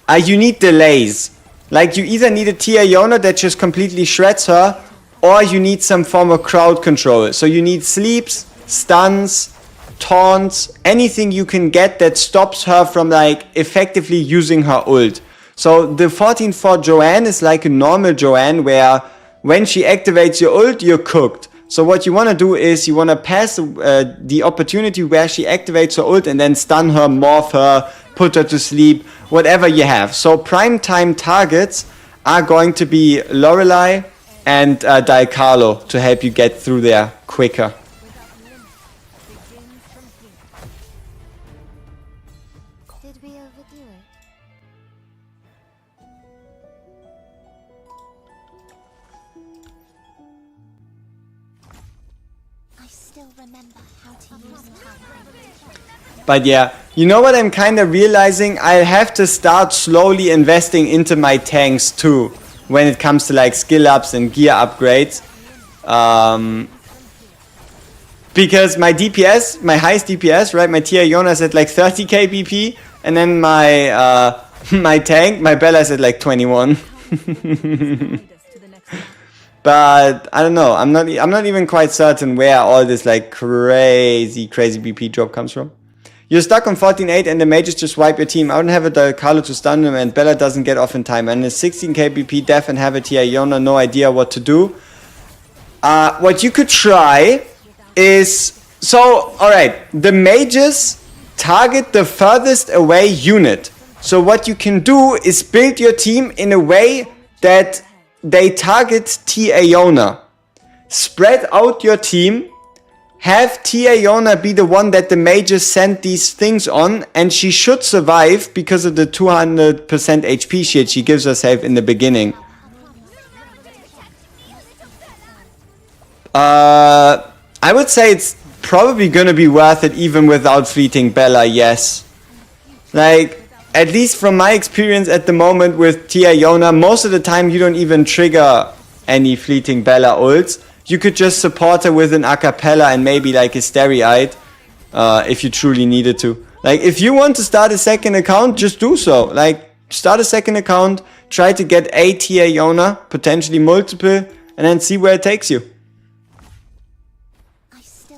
You need delays. Like, you either need a Tia Yona that just completely shreds her, or you need some form of crowd control. So you need sleeps, stuns, taunts, anything you can get that stops her from like effectively using her ult. So the 14.4 Joanne is like a normal Joanne where when she activates your ult, you're cooked. So what you want to do is you want to pass the opportunity where she activates her ult and then stun her, morph her, put her to sleep, whatever you have. So prime time targets are going to be Lorelei and Diacarlo to help you get through there quicker. Did we overdo it? I still remember how to use power. But yeah, you know what I'm kind of realizing? I'll have to start slowly investing into my tanks too when it comes to like skill ups and gear upgrades. Because my DPS, my highest DPS, right, my Tia Yona is at like 30k BP, and then my my tank, my Bella is at like 21. But I don't know. I'm not even quite certain where all this like crazy BP drop comes from. You're stuck on 14.8 and the mages just wipe your team. I don't have a Diacarlo to stun them and Bella doesn't get off in time. And it's 16k BP def and have a Tia Yona, no idea what to do. What you could try is, so alright, the mages target the furthest away unit. So what you can do is build your team in a way that they target Tia Yona. Spread out your team. Have Tia Yona be the one that the mages send these things on, and she should survive because of the 200% HP shield she gives herself in the beginning. I would say it's probably gonna be worth it even without fleeting Bella, yes. Like, at least from my experience at the moment with Tia Yona, most of the time you don't even trigger any fleeting Bella ults. You could just support her with an acapella and maybe like a Starry-Eyed, if you truly needed to. Like, if you want to start a second account, just do so. Like, start a second account, try to get a Tia Yona, potentially multiple, and then see where it takes you.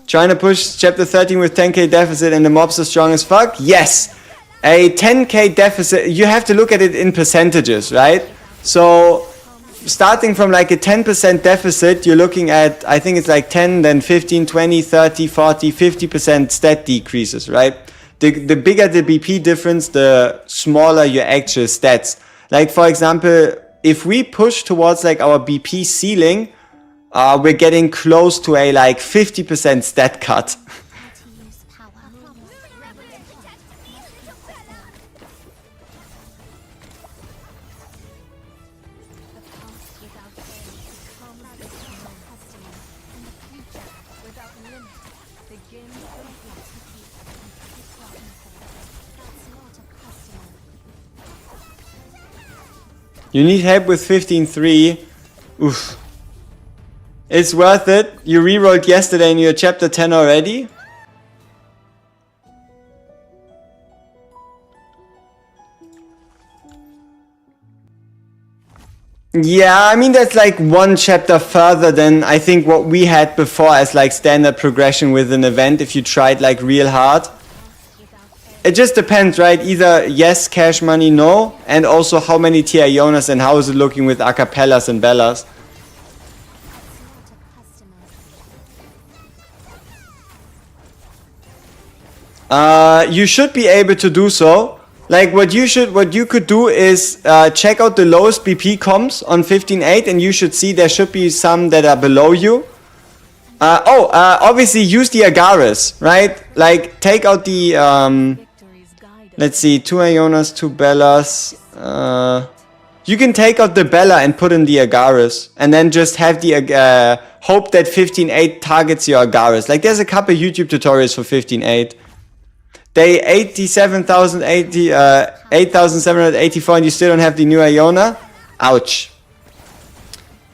Trying to push chapter 13 with 10k deficit and the mobs are strong as fuck? Yes! A 10k deficit, you have to look at it in percentages, right? So, starting from like a 10% deficit, you're looking at, I think it's like 10, then 15, 20, 30, 40, 50% stat decreases, right? The bigger the BP difference, the smaller your actual stats. Like, for example, if we push towards like our BP ceiling, we're getting close to a like 50% stat cut. You need help with 15.3. Oof. It's worth it. You rerolled yesterday and you're chapter 10 already. Yeah, I mean that's like one chapter further than I think what we had before as like standard progression with an event if you tried like real hard. It just depends, right? Either yes, cash money, no, and also how many Tia Yonas and how is it looking with acapellas and bellas. You should be able to do so. Like what you could do is check out the lowest BP comms on 15.8 and you should see there should be some that are below you. Obviously use the Agaris, right? Like take out the let's see, 2 Ionas, 2 Bellas. You can take out the Bella and put in the Agaris and then just have the hope that 15.8 targets your Agaris. Like there's a couple YouTube tutorials for 15.8. They 8,784 and you still don't have the new Iona? Ouch.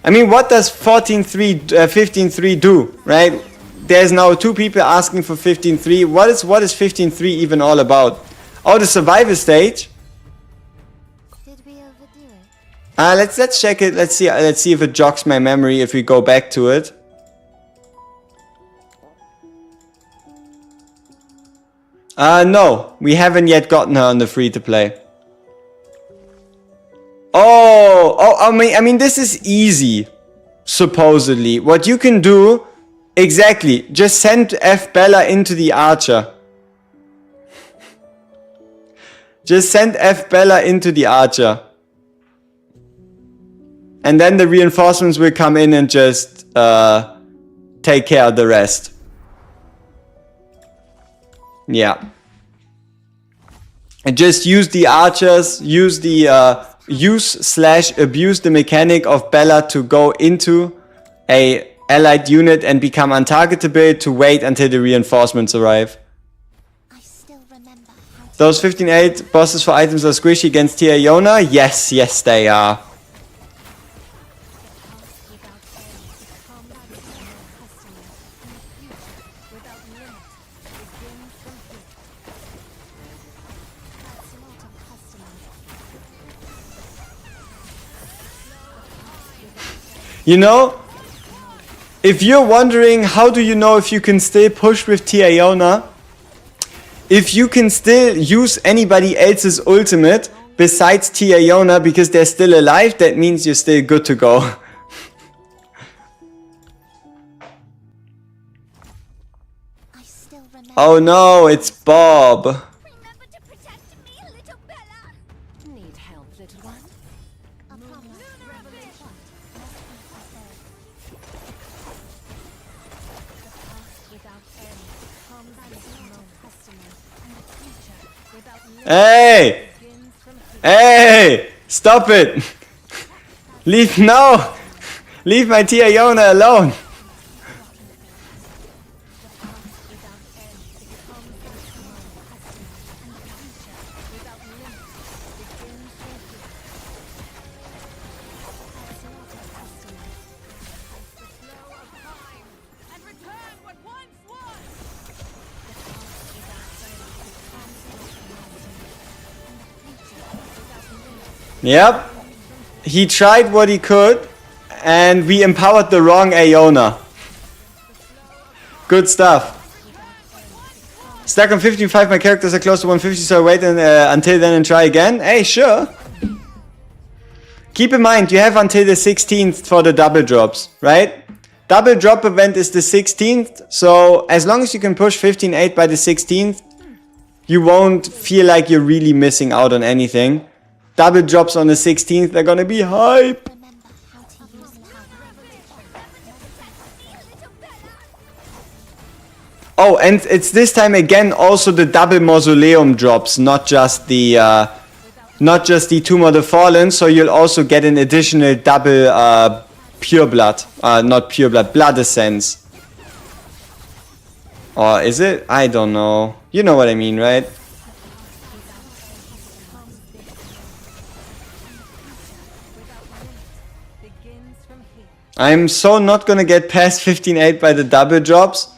I mean, what does 15.3 do, right? There's now 2 people asking for 15.3. What is 15.3 even all about? Oh, the survival stage? Did we overdo it? Let's check it. Let's see if it jogs my memory if we go back to it. No, we haven't yet gotten her on the free to play. I mean, this is easy. Supposedly, what you can do, exactly, just send F Bella into the Archer. Just send F Bella into the Archer. And then the reinforcements will come in and just take care of the rest. Yeah. And just use the archers, use the use/abuse the mechanic of Bella to go into a allied unit and become untargetable to wait until the reinforcements arrive. I still remember how to Those 15.8 bosses for items are squishy against Tia Iona? Yes, yes they are. You know, if you're wondering how do you know if you can still push with Tia Iona, if you can still use anybody else's ultimate besides Tia Iona because they're still alive, that means you're still good to go. I still remember. Oh no, it's Bob. Remember to protect me, little Bella. Need help, little one? A promise. Revelation. Without end comes this moment, customer, and the future without limit Hey! begins from here. Hey! Stop it! Leave my Tia Iona alone! Yep. He tried what he could and we empowered the wrong Iona. Good stuff. Stuck on 15.5, my characters are close to 150, so I wait until then and try again. Hey, sure. Keep in mind, you have until the 16th for the double drops, right? Double drop event is the 16th, so as long as you can push 15.8 by the 16th, you won't feel like you're really missing out on anything. Double drops on the 16th, they're gonna be hype. Remember how to use power. Oh, and it's this time again also the double mausoleum drops, not just the Tomb of the Fallen. So you'll also get an additional double pure blood, not pure blood, blood essence. Or is it? I don't know. You know what I mean, right? I'm so not gonna get past 15.8 by the double drops.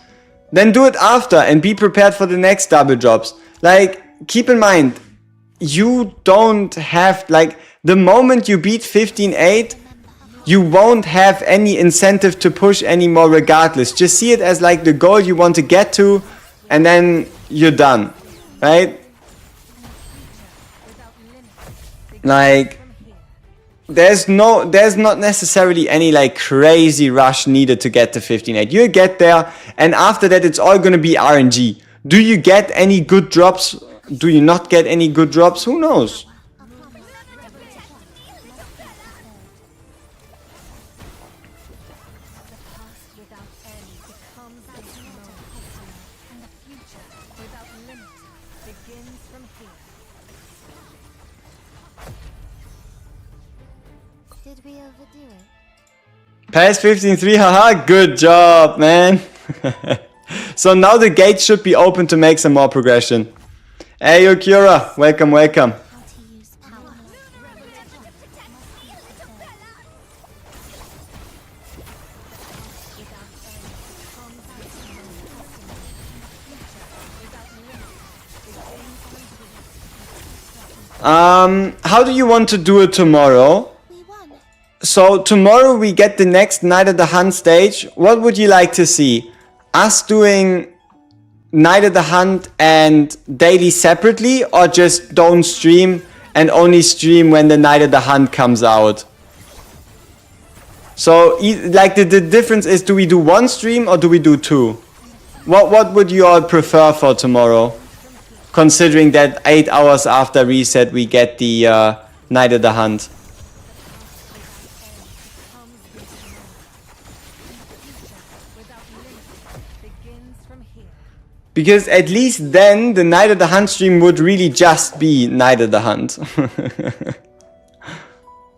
Then do it after and be prepared for the next double drops. Like, keep in mind, you don't have, like, the moment you beat 15.8, you won't have any incentive to push anymore regardless. Just see it as like the goal you want to get to and then you're done, right? Like, there's not necessarily any like crazy rush needed to get to 15.8. You'll get there and after that it's all gonna be RNG. Do you get any good drops Do you not get any good drops? Who knows? without end becomes this moment, and the future without limit begins from here. Did we overdo it? Pass 15-3, haha, good job, man. So now the gate should be open to make some more progression. Hey, Yokira, welcome, welcome. How to use power. How do you want to do it tomorrow? We won. So tomorrow we get the next Night of the Hunt stage. What would you like to see? Us doing Night of the Hunt and daily separately, or just don't stream and only stream when the Night of the Hunt comes out? So like the difference is, do we do one stream or do we do two? What would you all prefer for tomorrow? Considering that 8 hours after reset we get the Night of the Hunt. Because at least then the Night of the Hunt stream would really just be Night of the Hunt.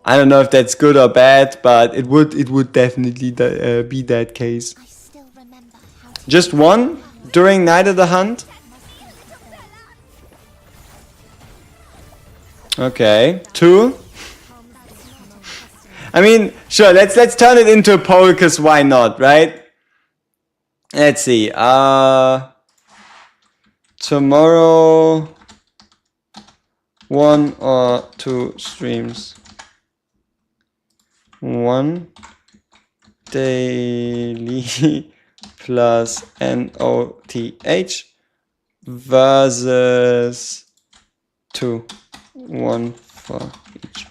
I don't know if that's good or bad, but it would definitely be that case. I still remember how to Just one during Night of the Hunt? Okay. Two? I mean, sure, let's turn it into a poll, cause why not, right? Let's see. Tomorrow 1 or 2 streams. 1 daily plus NOTH versus 2. 1 for each.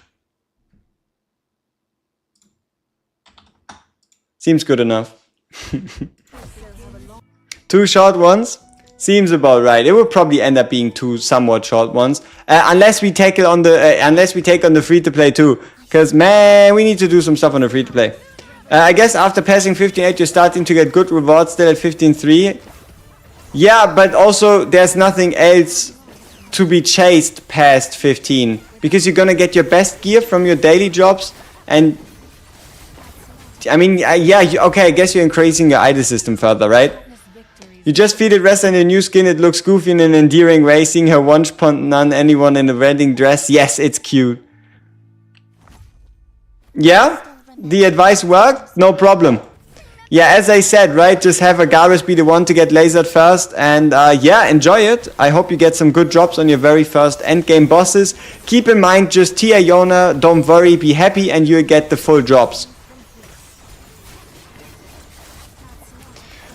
Seems good enough. 2 short ones? Seems about right. It will probably end up being 2 somewhat short ones, unless we take it on the free to play too. Cause man, we need to do some stuff on the free to play. I guess after passing 15.8, you're starting to get good rewards. Still at 15.3. Yeah, but also there's nothing else to be chased past 15, because you're gonna get your best gear from your daily jobs, and I mean, yeah, okay, I guess you're increasing your idle system further, right? You just feed it rest and a new skin, it looks goofy in an endearing way, seeing her once upon none, anyone in a wedding dress, yes, it's cute. Yeah? The advice worked? No problem. Yeah, as I said, right, just have Agaris be the one to get lasered first, and yeah, enjoy it. I hope you get some good drops on your very first endgame bosses. Keep in mind, just Tia Yona, don't worry, be happy, and you'll get the full drops.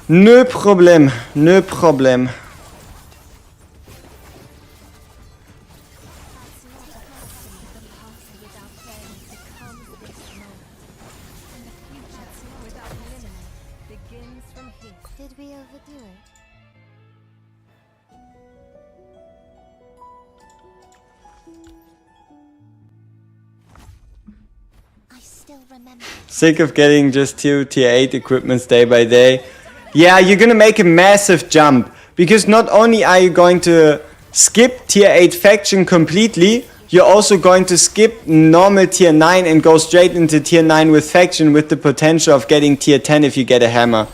No problem, no problem. Did we overdo it? I still remember. Sick of getting just tier 8 equipments day by day. Yeah, you're gonna make a massive jump, because not only are you going to skip tier 8 faction completely, you're also going to skip normal tier 9 and go straight into tier 9 with faction, with the potential of getting tier 10 if you get a hammer.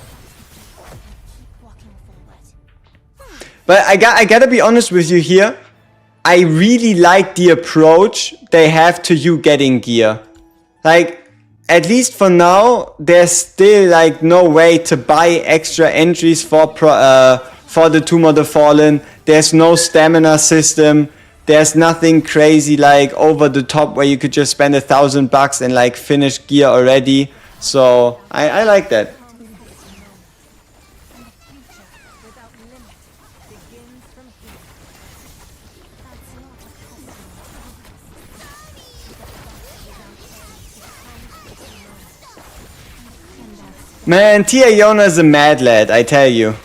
But I gotta be honest with you here. I really like the approach they have to you getting gear. Like, at least for now, there's still like no way to buy extra entries for the Tomb of the Fallen. There's no stamina system. There's nothing crazy like over the top where you could just spend $1,000 and like finish gear already. So I like that. Man, Tia Yona is a mad lad, I tell you.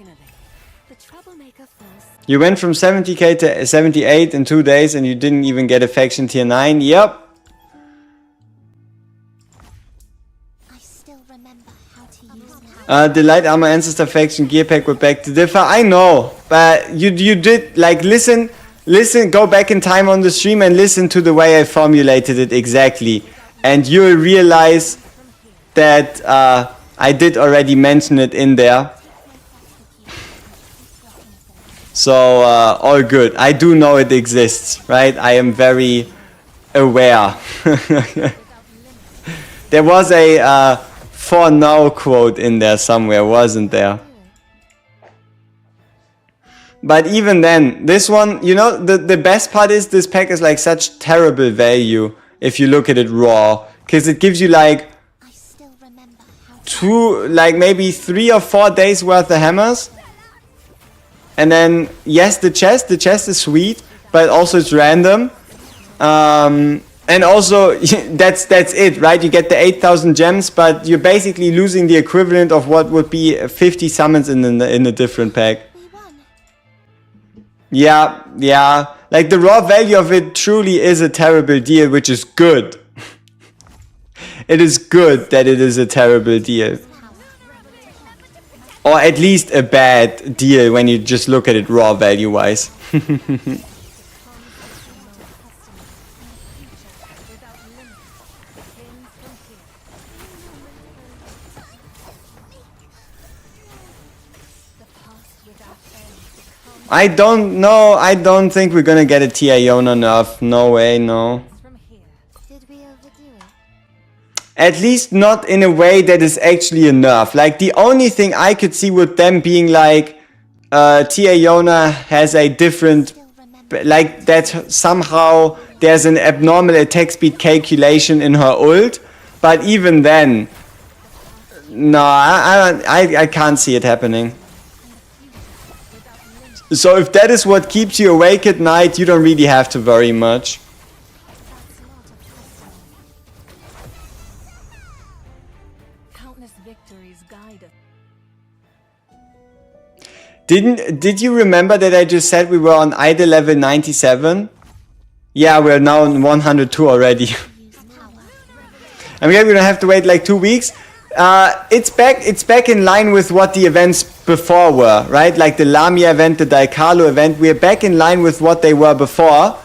Finally, the troublemaker first. You went from 70k to 78 in 2 days and you didn't even get a faction tier 9. Yep. I still remember how to use power. The light armor ancestor faction gear pack would beg to differ. I know, but you did like listen, go back in time on the stream and listen to the way I formulated it exactly, and you'll realize that I did already mention it in there. So all good. I do know it exists, right? I am very aware. There was a for now quote in there somewhere, wasn't there? But even then, this one, you know, the best part is this pack is like such terrible value if you look at it raw, because it gives you like I still remember how to two, like maybe 3 or 4 days worth of hammers. And then, yes, the chest is sweet, but also it's random. And also, that's it, right? You get the 8,000 gems, but you're basically losing the equivalent of what would be 50 summons in a different pack. we won. Yeah. Like, the raw value of it truly is a terrible deal, which is good. It is good that it is a terrible deal. Or at least a bad deal when you just look at it raw value-wise. I don't know. I don't think we're gonna get a Tia Iona nerf. No way, no. Did we overdo it? At least not in a way that is actually a nerf. Like, the only thing I could see with them being like, Tia Iona has a different, Still remember. like, that somehow there's an abnormal attack speed calculation in her ult. But even then, no, I can't see it happening. So if that is what keeps you awake at night, you don't really have to worry much. That's not a custom. Countless victories guide us. Did you remember that I just said we were on idle level 97? Yeah, we're now on 102 already. Use power. And we don't have to wait like 2 weeks. It's back in line with what the events before were, right? Like the Lamia event, the Daikalo event. We're back in line with what they were before.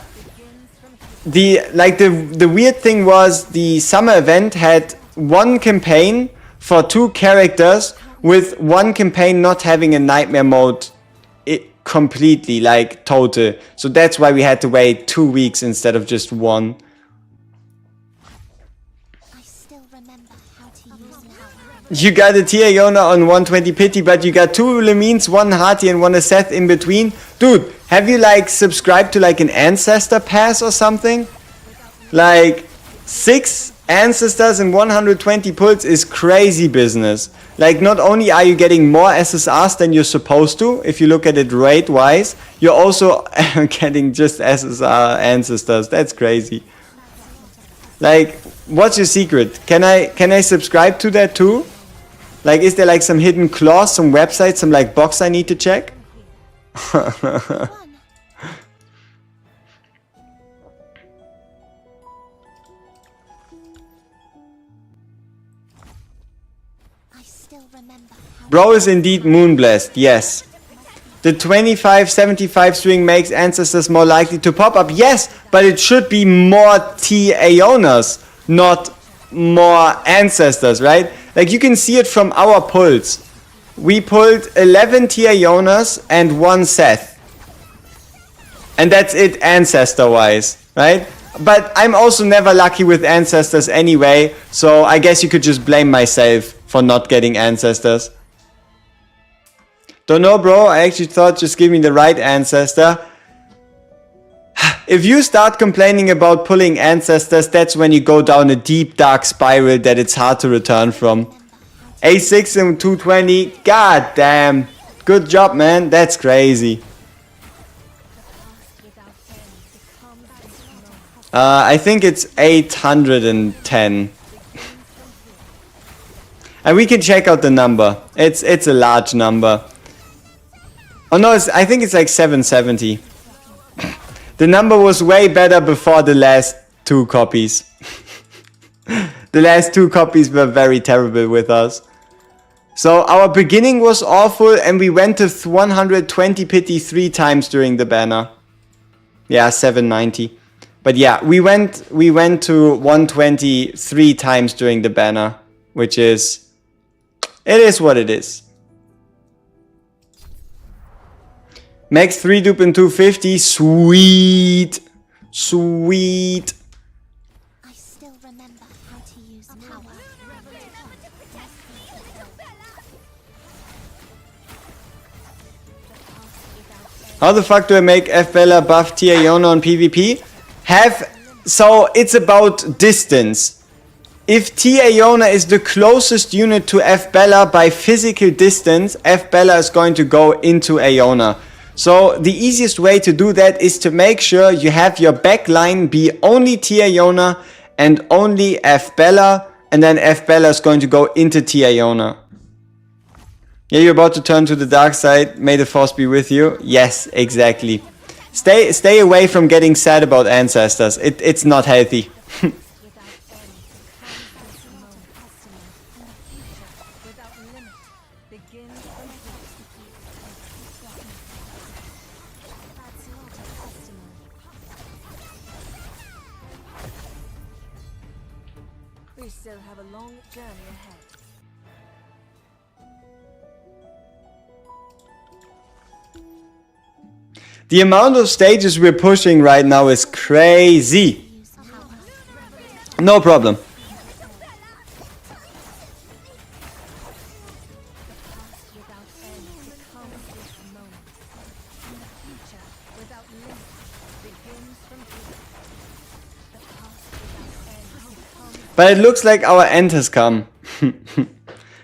The weird thing was the summer event had one campaign for 2 characters, with one campaign not having a nightmare mode completely, like total. So that's why we had to wait 2 weeks instead of just 1. I still remember how to use power. You got a Tia Iona on 120 pity, but you got 2 Lemines, 1 Hati and 1 Seth in between. Dude, have you like subscribed to like an ancestor pass or something? Like 6 ancestors and 120 pulls is crazy business. Like, not only are you getting more SSRs than you're supposed to, if you look at it rate wise, you're also getting just SSR ancestors. That's crazy. Like, what's your secret? Can I subscribe to that too? Like, is there like some hidden clause, some website, some like box I need to check? Won. I still remember how Bro is indeed moonblessed, yes. The 25-75 string makes ancestors more likely to pop up, yes, but it should be more T Aeonas, not more ancestors, right? Like, you can see it from our pulls. We pulled 11 T Aeonas and 1 Seth. And that's it ancestor-wise, right? But I'm also never lucky with ancestors anyway, so I guess you could just blame myself for not getting ancestors. Don't know, bro. I actually thought just give me the right ancestor. If you start complaining about pulling ancestors, that's when you go down a deep dark spiral that it's hard to return from. A6 and 220. God damn. Good job, man. That's crazy. I think it's 810. And we can check out the number. It's a large number. Oh no, I think it's like 770. The number was way better before the last 2 copies. The last 2 copies were very terrible with us. So our beginning was awful and we went to 120 pity 3 times during the banner. Yeah, 790. But yeah, we went to 120 3 times during the banner, which is, it is what it is. Max 3 dupe in 250, sweet, sweet. I still remember how to use power. How the fuck do I make F Bella buff Tia Iona on PvP? So it's about distance. If Tia Iona is the closest unit to F Bella by physical distance, F Bella is going to go into Iona. So the easiest way to do that is to make sure you have your back line be only Tia Iona and only F Bella, and then F Bella is going to go into Tia Iona. Yeah, you're about to turn to the dark side. May the force be with you. Yes, exactly. Stay away from getting sad about ancestors. It's not healthy. We still have a long journey ahead. The amount of stages we're pushing right now is crazy. No problem. But it looks like our end has come.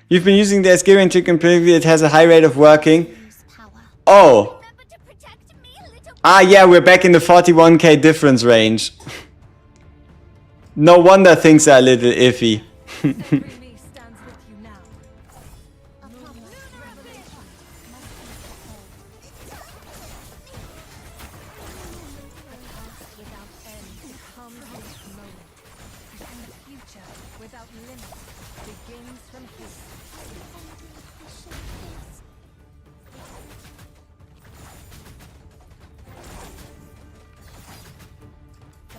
You've been using the Assyrian chicken previously. It has a high rate of working. Oh. Ah, yeah, we're back in the 41k difference range. No wonder things are a little iffy.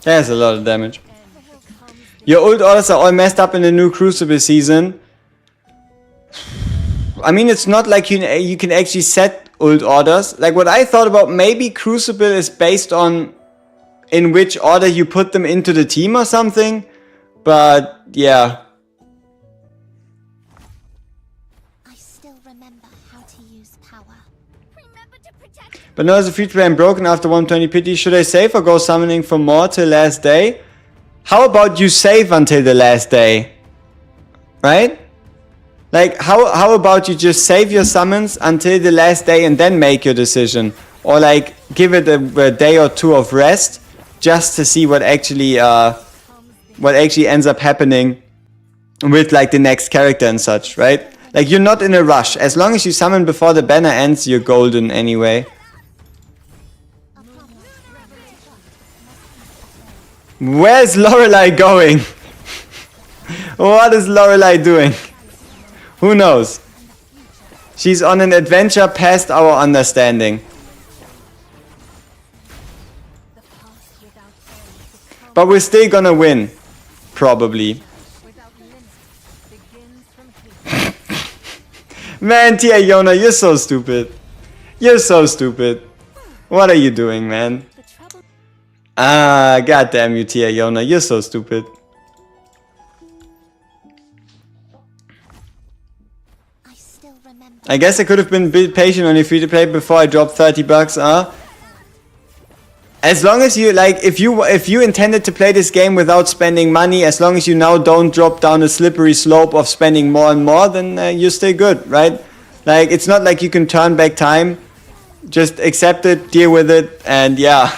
There's a lot of damage. Your old orders are all messed up in the new Crucible season. I mean, it's not like you can actually set old orders. Like what I thought about, maybe Crucible is based on in which order you put them into the team or something. But yeah. I still remember how to use power. Remember to protect. But now is the free to play and broken after 120 pity. Should I save or go summoning for more till last day? How about you save until the last day? Right? Like, how about you just save your summons until the last day and then make your decision? Or like, give it a day or two of rest just to see what actually ends up happening with like the next character and such, right? Like, you're not in a rush. As long as you summon before the banner ends, you're golden anyway. Where's Lorelei going? What is Lorelei doing? Who knows? She's on an adventure past our understanding. But we're still gonna win. Probably. Man, Tia Iona, you're so stupid. You're so stupid. What are you doing, man? Ah, goddamn you, Tia Iona, you're so stupid. I guess I could have been a bit patient on your free to play before I dropped 30 bucks, huh? As long as you, like, if you intended to play this game without spending money, as long as you now don't drop down a slippery slope of spending more and more, then you're still good, right? Like, it's not like you can turn back time. Just accept it, deal with it, and yeah.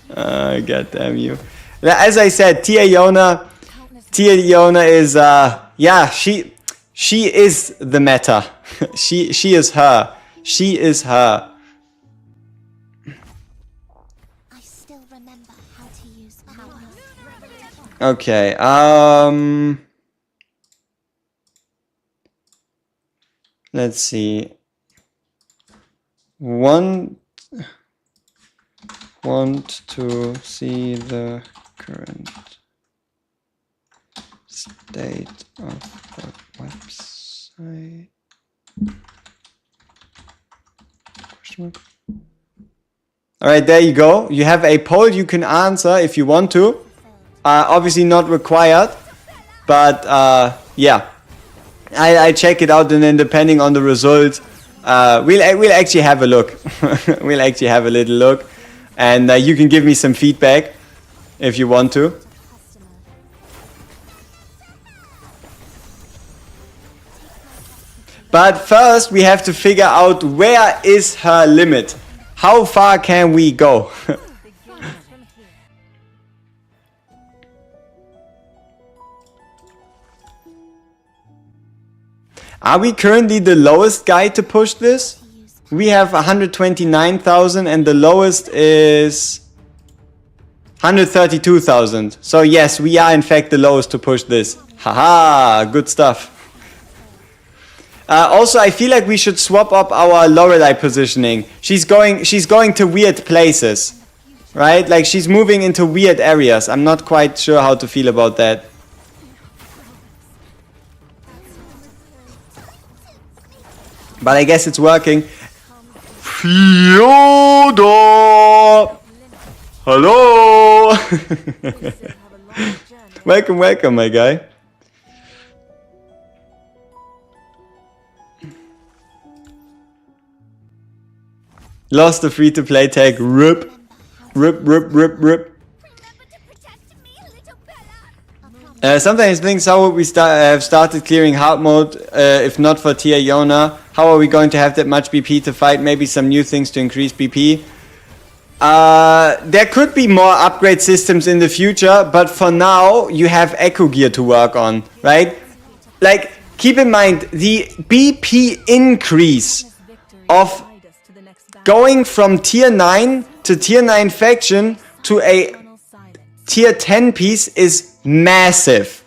God damn you. As I said, Tia Iona is, yeah, she is the meta. She is her. She is her. I still remember how to use power. Okay, let's see. Want to see the current state of the website? Question mark. All right, there you go. You have a poll you can answer if you want to. Obviously not required, but yeah, I check it out, and then depending on the result, we'll actually have a look. We'll actually have a little look, and you can give me some feedback if you want to. But first, we have to figure out where is her limit. How far can we go? Are we currently the lowest guy to push this? We have 129,000 and the lowest is 132,000. So yes, we are in fact the lowest to push this. Haha, good stuff. Also, I feel like we should swap up our Lorelei positioning. She's going to weird places, right? Like she's moving into weird areas. I'm not quite sure how to feel about that. But I guess it's working. Fyodor! Hello! Welcome, welcome, my guy. Lost the free-to-play tag. Rip. Rip, rip, rip, rip. Sometimes thinks, how would we have started clearing hard mode if not for Tia Yona? How are we going to have that much BP to fight? Maybe some new things to increase BP. There could be more upgrade systems in the future, but for now you have Echo Gear to work on, right? Like, keep in mind the BP increase of going from tier 9 to tier 9 faction to a tier 10 piece is massive.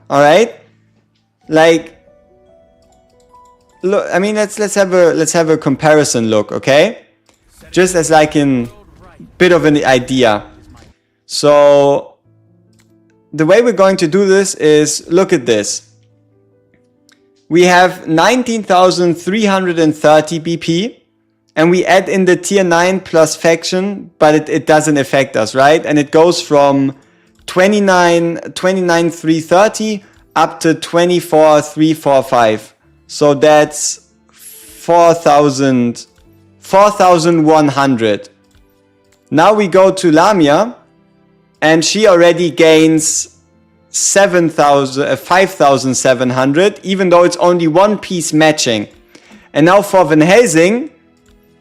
Alright? Like, look, I mean, let's have a comparison look, okay? Just as like a bit of an idea. So the way we're going to do this is, look at this. We have 19,330 BP. And we add in the tier 9 plus faction, but it doesn't affect us, right? And it goes from 29,330 up to 24,345. So that's 4,100. Now we go to Lamia, and she already gains 5,700, even though it's only one piece matching. And now for Van Helsing,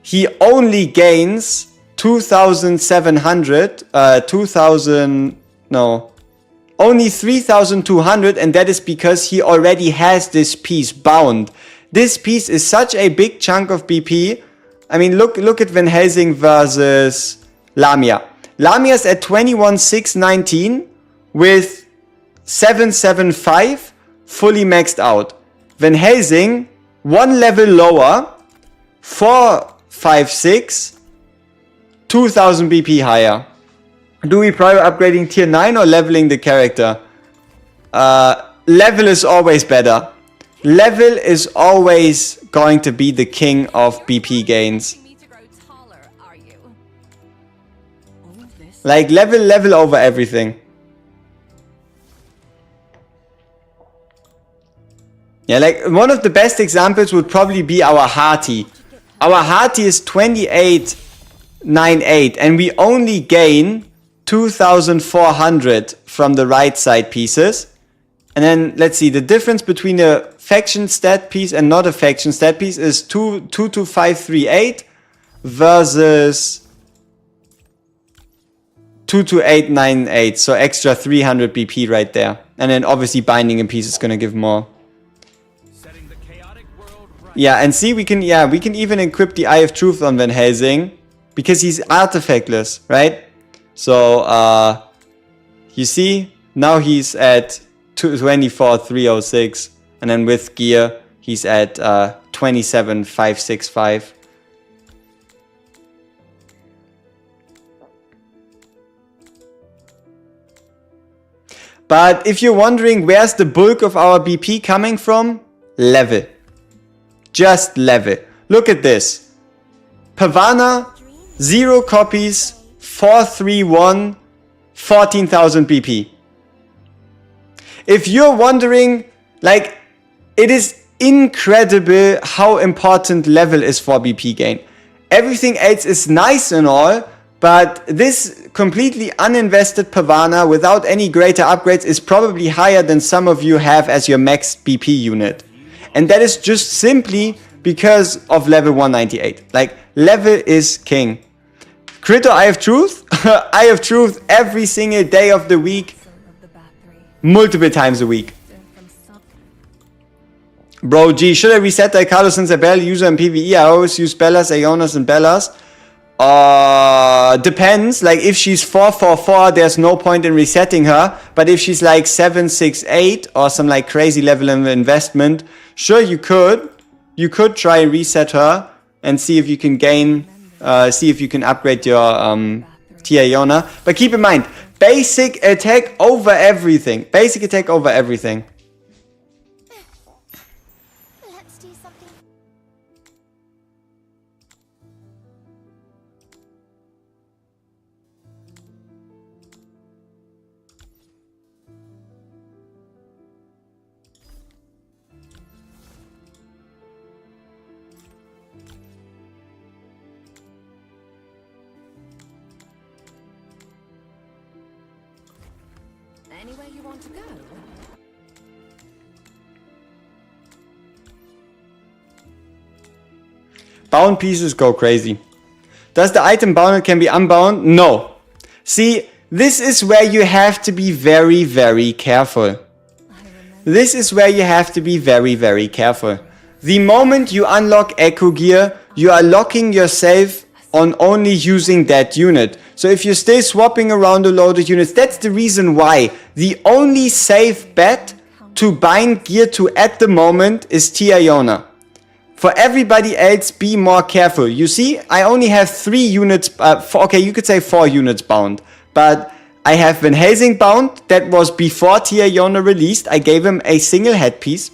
he only gains 2,700, only 3,200, and that is because he already has this piece bound. This piece is such a big chunk of BP. I mean, look at Van Helsing versus Lamia. Lamia's at 21,619 with 775 fully maxed out. Van Helsing, one level lower, 456, 2,000 BP higher. Do we prior upgrading tier 9 or leveling the character? Level is always better. Level is always going to be the king of BP gains. Like level over everything. Yeah, like one of the best examples would probably be our Hearty. Our Hearty is 2898 and we only gain 2,400 from the right side pieces. And then let's see, the difference between a faction stat piece and not a faction stat piece is 22538 versus 22898. So extra 300 BP right there. And then obviously binding a piece is going to give more. Yeah, and see, we can even equip the Eye of Truth on Van Helsing because he's artifactless, right? So, you see, now he's at 24,306, and then with gear, he's at 27,565. But if you're wondering where's the bulk of our BP coming from, level. Just level. Look at this. Pavana, 0 copies, 431, 14,000 BP. If you're wondering, like, it is incredible how important level is for BP gain. Everything else is nice and all, but this completely uninvested Pavana without any greater upgrades is probably higher than some of you have as your max BP unit. And that is just simply because of level 198. Like, level is king. Crit or Eye of Truth? Eye of Truth every single day of the week. Multiple times a week. Bro, G, should I reset Carlos since I barely use her in PvE? I always use Bellas, Aeonas, and Bellas. Depends. Like, if she's 444, there's no point in resetting her. But if she's like 768 or some like crazy level of investment, sure, you could. You could try and reset her and see if you can gain, see if you can upgrade your Tia Iona. But keep in mind, basic attack over everything. Basic attack over everything. Let's do something. Anywhere you want to go? Bound pieces go crazy. Does the item bounded can be unbound? No. See, this is where you have to be very, very careful. This is where you have to be very, very careful. The moment you unlock Echo Gear, you are locking yourself on only using that unit. So if you're still swapping around the loaded units, that's the reason why the only safe bet to bind gear to at the moment is Tia Iona. For everybody else, be more careful. You see, I only have 3 units, okay, you could say 4 units bound, but I have Van Helsing bound. That was before Tia Iona released. I gave him a single headpiece.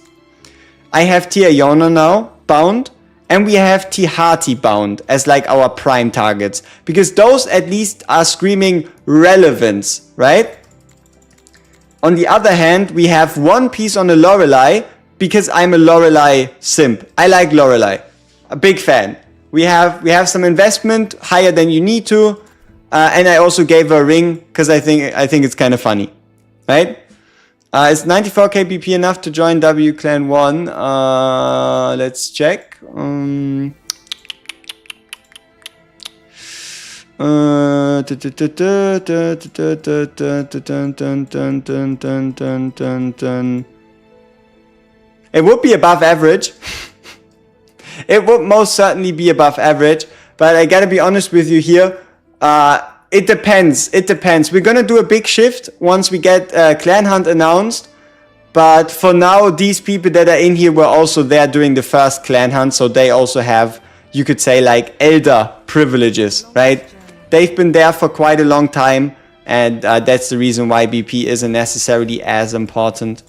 I have Tia Iona now bound. And we have Tihati bound as like our prime targets. Because those at least are screaming relevance, right? On the other hand, we have one piece on the Lorelei. Because I'm a Lorelei simp. I like Lorelei. A big fan. We have some investment higher than you need to. And I also gave her a ring because I think it's kind of funny. Right? Is 94k BP enough to join W Clan 1? Let's check. It would be above average. It would most certainly be above average. But I gotta be honest with you here. It depends. It depends. We're gonna do a big shift once we get Clan Hunt announced. But for now, these people that are in here were also there during the first Clan Hunt. So they also have, you could say, like elder privileges, right? They've been there for quite a long time. And that's the reason why BP isn't necessarily as important.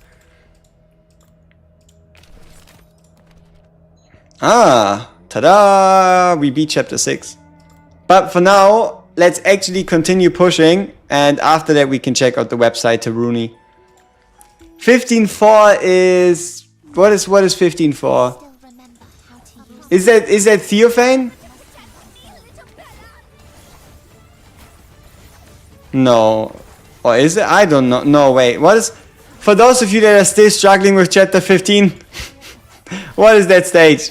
Ah, ta-da! We beat chapter 6. But for now, let's actually continue pushing. And after that, we can check out the website to Rooney. 15.4 is... What is 15.4? Still remember how to use Is that Theophane? No. Or is it? I don't know. No, wait. What is... For those of you that are still struggling with chapter 15... What is that stage?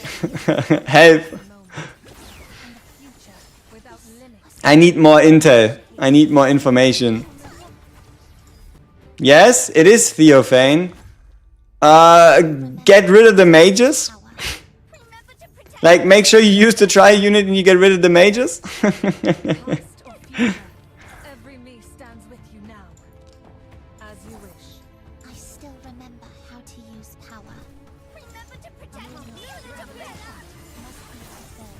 Help. I need more intel. I need more information. Yes, it is Theophane. Get rid of the mages. Like, make sure you use the trial unit and you get rid of the mages? Past or future, every me stands with you now. As you wish. I still remember how to use power. Remember to protect me. Must be fulfilled.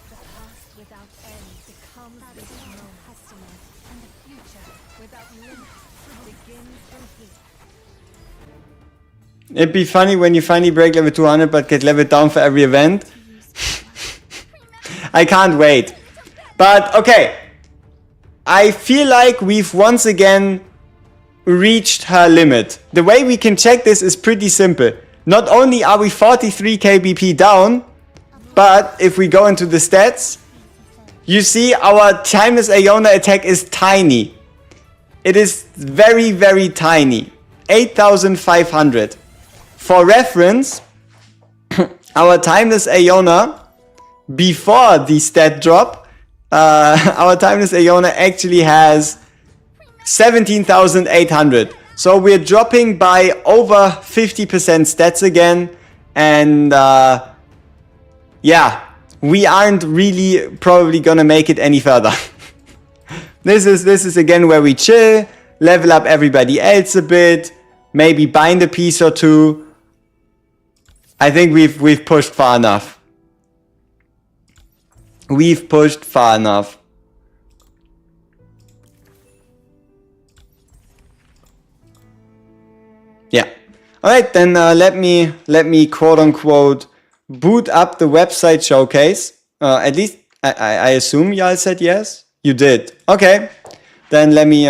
The past without end becomes this moment. Testament, and the future without limit begins from here. It'd be funny when you finally break level 200 but get leveled down for every event. I can't wait. But okay. I feel like we've once again reached her limit. The way we can check this is pretty simple. Not only are we 43 kbp down, but if we go into the stats, you see our timeless Aeona attack is tiny. It is very, very tiny. 8,500. For reference, our timeless Aeona, before the stat drop, our timeless Aeona actually has 17,800. So we're dropping by over 50% stats again. And yeah, we aren't really probably gonna make it any further. This is again where we chill, level up everybody else a bit, maybe bind a piece or two. I think we've pushed far enough. We've pushed far enough. Yeah. All right, then let me quote unquote boot up the website showcase. At least I assume y'all said yes. You did. Okay. Then let me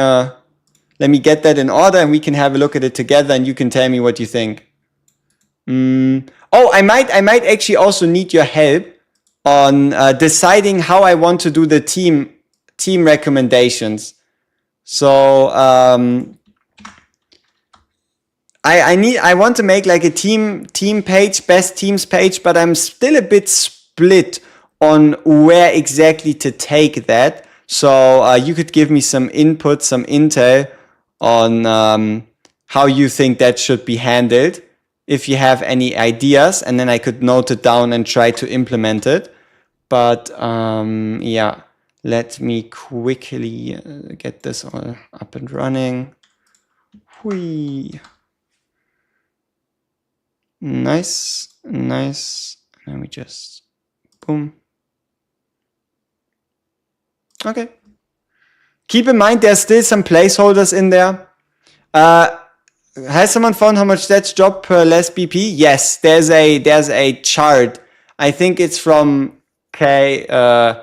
get that in order and we can have a look at it together and you can tell me what you think. Oh, I might actually also need your help on deciding how I want to do the team recommendations. So I want to make like a team page, best teams page, but I'm still a bit split on where exactly to take that. So you could give me some input, some intel on how you think that should be handled. If you have any ideas, and then I could note it down and try to implement it. But yeah, let me quickly get this all up and running. Whee. Nice, nice. And then we just boom. Okay. Keep in mind there's still some placeholders in there. Has someone found how much stats drop per less BP? Yes, there's a chart. I think it's from KDeath,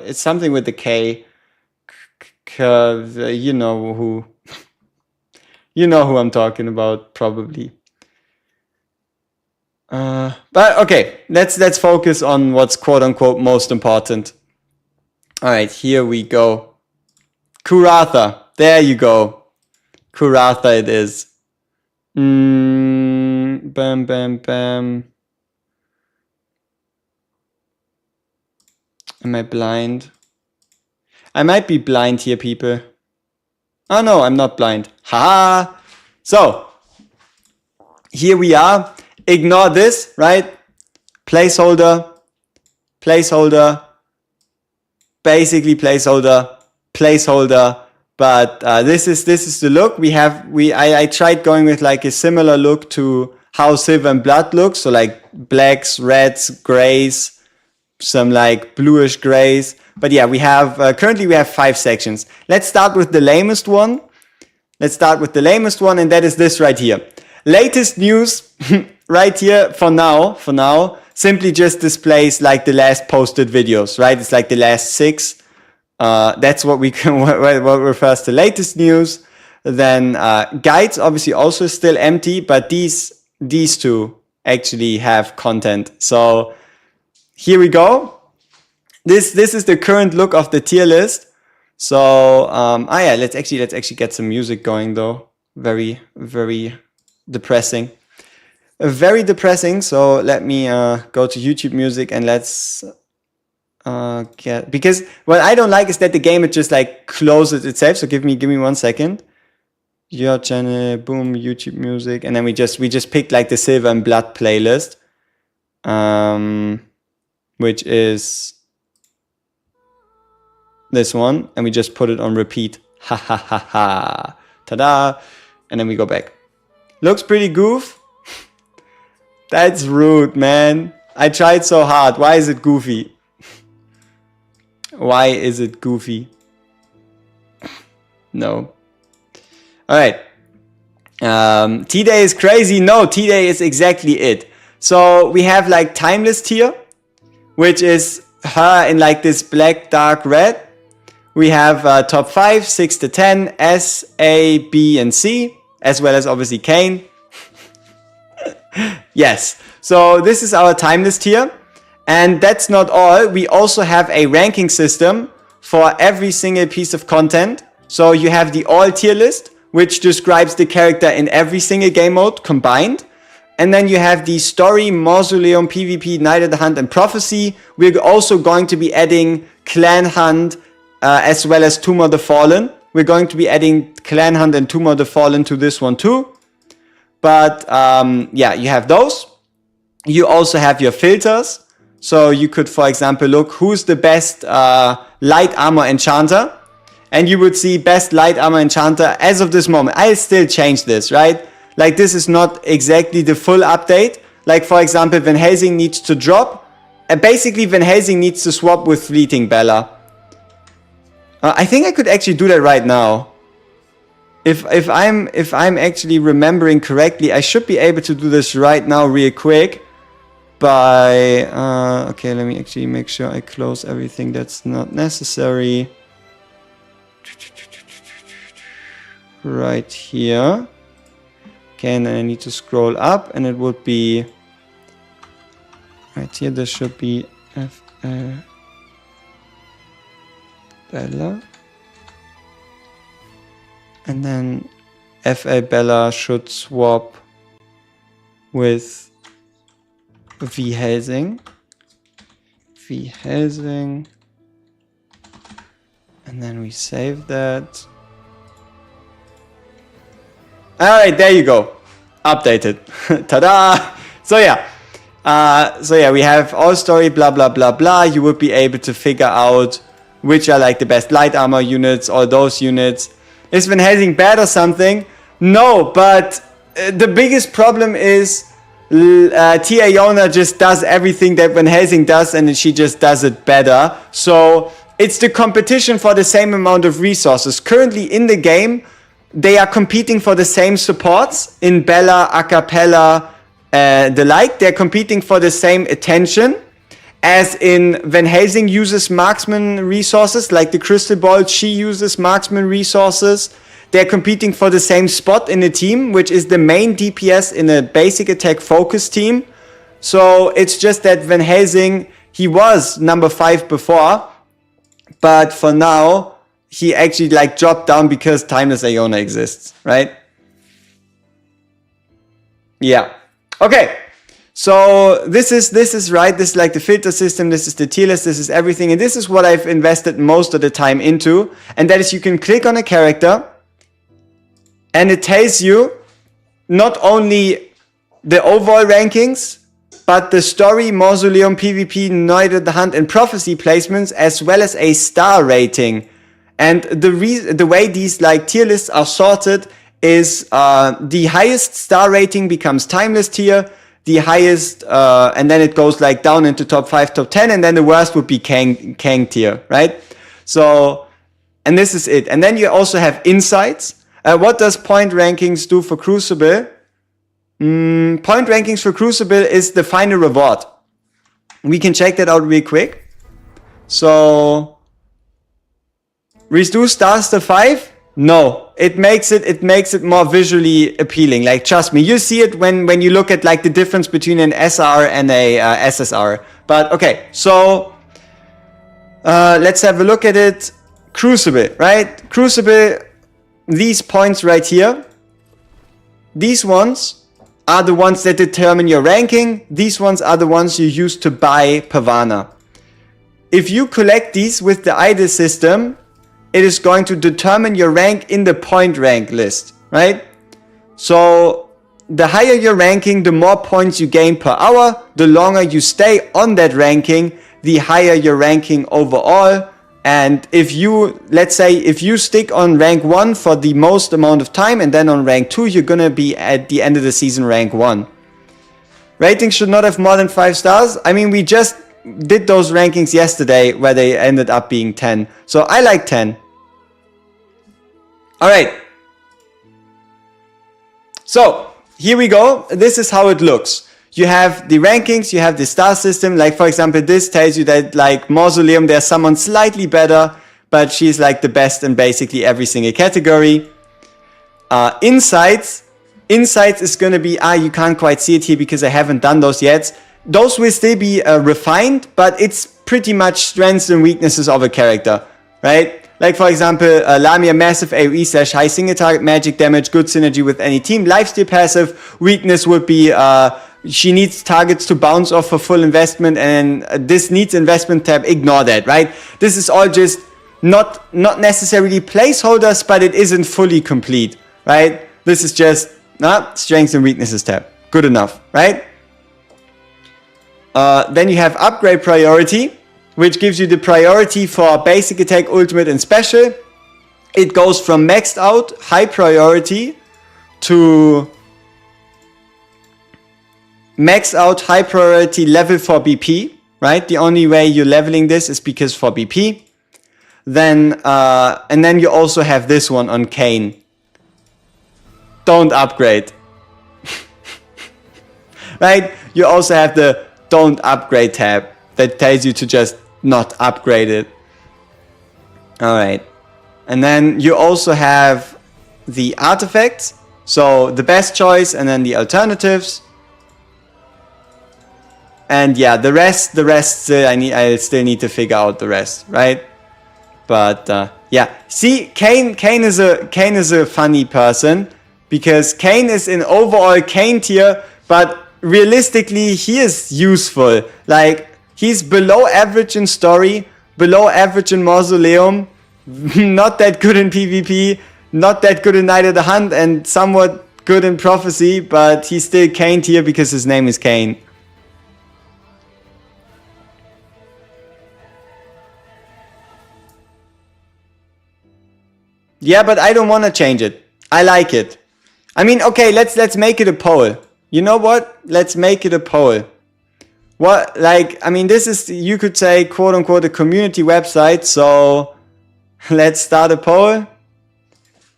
it's something with the K. You know who. You know who I'm talking about, probably. But okay, let's focus on what's quote unquote most important. All right, here we go. Kuratha, there you go. Kuratha it is. Bam, bam, bam. Am I blind? I might be blind here, people. Oh no, I'm not blind. Ha! So, here we are. Ignore this, right? Placeholder, placeholder, basically placeholder, placeholder. But this is the look we have. I tried going with like a similar look to how Silver and Blood looks. So like blacks, reds, grays, some like bluish grays. But yeah, we have currently we have 5 sections. Let's start with the lamest one. Let's start with the lamest one, and that is this right here. Latest news right here for now, simply just displays like the last posted videos, right? It's like the last 6. That's what we can, what refers to latest news. Then guides obviously also still empty, but these 2 actually have content. So here we go. This is the current look of the tier list. So yeah, let's actually get some music going though. Very, very depressing. Very depressing. So let me go to YouTube Music and let's Because what I don't like is that the game, it just like closes itself. So give me 1 second. Your channel, boom, YouTube music, and then we just picked like the Silver and Blood playlist, which is this one, and we just put it on repeat. Ha ha ha ha. Ta-da! And then we go back. Looks pretty goof. That's rude, man. I tried so hard. Why is it goofy? Why is it goofy? No. Alright. T-Day is crazy. No, T-Day is exactly it. So we have like timeless tier, which is her in like this black dark red. We have top 5, 6 to 10, S, A, B, and C, as well as obviously Kane. Yes. So this is our timeless tier. And that's not all. We also have a ranking system for every single piece of content. So you have the all tier list, which describes the character in every single game mode combined. And then you have the story, mausoleum, PvP, Night of the Hunt, and prophecy. We're also going to be adding clan hunt, as well as Tomb of the Fallen. We're going to be adding clan hunt and Tomb of the Fallen to this one too. But yeah, you have those. You also have your filters. So you could, for example, look who's the best light armor enchanter. And you would see best light armor enchanter as of this moment. I'll still change this, right? Like this is not exactly the full update. Like for example, Van Helsing needs to drop. Basically Van Helsing needs to swap with Fleeting Bella. I think I could actually do that right now. If I'm actually remembering correctly, I should be able to do this right now real quick. By okay, let me actually make sure I close everything that's not necessary. Right here. Okay, and then I need to scroll up, and it would be right here. This should be FL Bella, and then FL Bella should swap with V Helsing, and then we save that. Alright, there you go. Updated. Ta-da! So yeah, we have all story, blah blah blah blah. You would be able to figure out which are like the best light armor units, all those units. Is Van Helsing bad or something? No, but the biggest problem is Tia Yona just does everything that Van Helsing does, and she just does it better. So it's the competition for the same amount of resources. Currently in the game, they are competing for the same supports in Bella, Acapella, the like. They're competing for the same attention. As in Van Helsing uses marksman resources, like the Crystal Ball, she uses marksman resources. They're competing for the same spot in the team, which is the main DPS in a basic attack focus team. So it's just that Van Helsing, he was number 5 before, but for now, he actually like dropped down because Timeless Iona exists, right? Yeah. Okay. So this is right. This is like the filter system. This is the tier list. This is everything. And this is what I've invested most of the time into. And that is you can click on a character and it tells you not only the overall rankings, but the story, mausoleum, PvP, Night of the Hunt, and prophecy placements, as well as a star rating. And the way these like tier lists are sorted is the highest star rating becomes timeless tier, the highest, and then it goes like down into top 5, top 10, and then the worst would be Kang tier, right? So, and this is it. And then you also have insights. What does point rankings do for Crucible? Point rankings for Crucible is the final reward. We can check that out real quick. So, reduce stars to 5? No, it makes it more visually appealing. Like, trust me, you see it when you look at like the difference between an SR and a SSR. But okay, so let's have a look at it. Crucible, right? Crucible, these points right here, these ones are the ones that determine your ranking. These ones are the ones you use to buy Pavana. if you collect these with the idle system, it is going to determine your rank in the point rank list, right? So the higher your ranking, the more points you gain per hour. The longer you stay on that ranking, the higher your ranking overall. And if you, let's say, if you stick on rank 1 for the most amount of time and then on rank 2, you're gonna be at the end of the season rank 1. Ratings should not have more than 5 stars. I mean, we just did those rankings yesterday where they ended up being 10. So I like 10. Alright. So, here we go. This is how it looks. You have the rankings, you have the star system. Like, for example, this tells you that, like, Mausoleum, there's someone slightly better, but she's, like, the best in basically every single category. Insights. Insights is going to be, you can't quite see it here because I haven't done those yet. Those will still be refined, but it's pretty much strengths and weaknesses of a character, right? Like, for example, Lamia, massive AoE / high single target magic damage, good synergy with any team. Lifesteal passive. Weakness would be she needs targets to bounce off for full investment, and this needs investment tab. Ignore that, right? This is all just not necessarily placeholders, but it isn't fully complete, right? This is just strengths and weaknesses tab. Good enough, right? Then you have upgrade priority, which gives you the priority for basic attack, ultimate, and special. It goes from maxed out high priority to max out high priority level for BP, right? The only way you're leveling this is because for BP. Then, and then you also have this one on Kane. Don't upgrade. Right? You also have the don't upgrade tab that tells you to just not upgrade it. Alright. And then you also have the artifacts. So the best choice and then the alternatives. And yeah, the rest I still need to figure out the rest, right? But yeah, see, Kane is a funny person because Kane is in overall Kane tier, but realistically he is useful. Like, he's below average in story, below average in Mausoleum, not that good in PvP, not that good in Night of the Hunt, and somewhat good in Prophecy, but he's still Kane tier because his name is Kane. Yeah, but I don't want to change it. I like it. I mean, okay, let's make it a poll. You know what? Let's make it a poll. What, like, I mean, this is, you could say, quote unquote, a community website. So let's start a poll.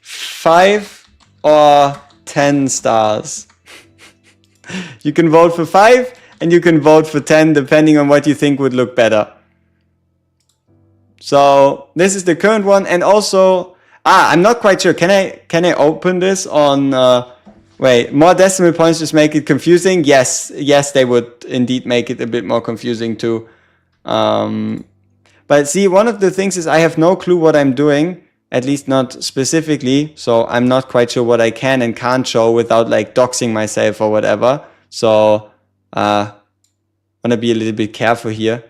5 or 10 stars. You can vote for 5 and you can vote for 10 depending on what you think would look better. So this is the current one, and also I'm not quite sure. Can I open this on wait, more decimal points just make it confusing? Yes, they would indeed make it a bit more confusing too. But see, one of the things is I have no clue what I'm doing, at least not specifically, so I'm not quite sure what I can and can't show without like doxing myself or whatever. So wanna be a little bit careful here.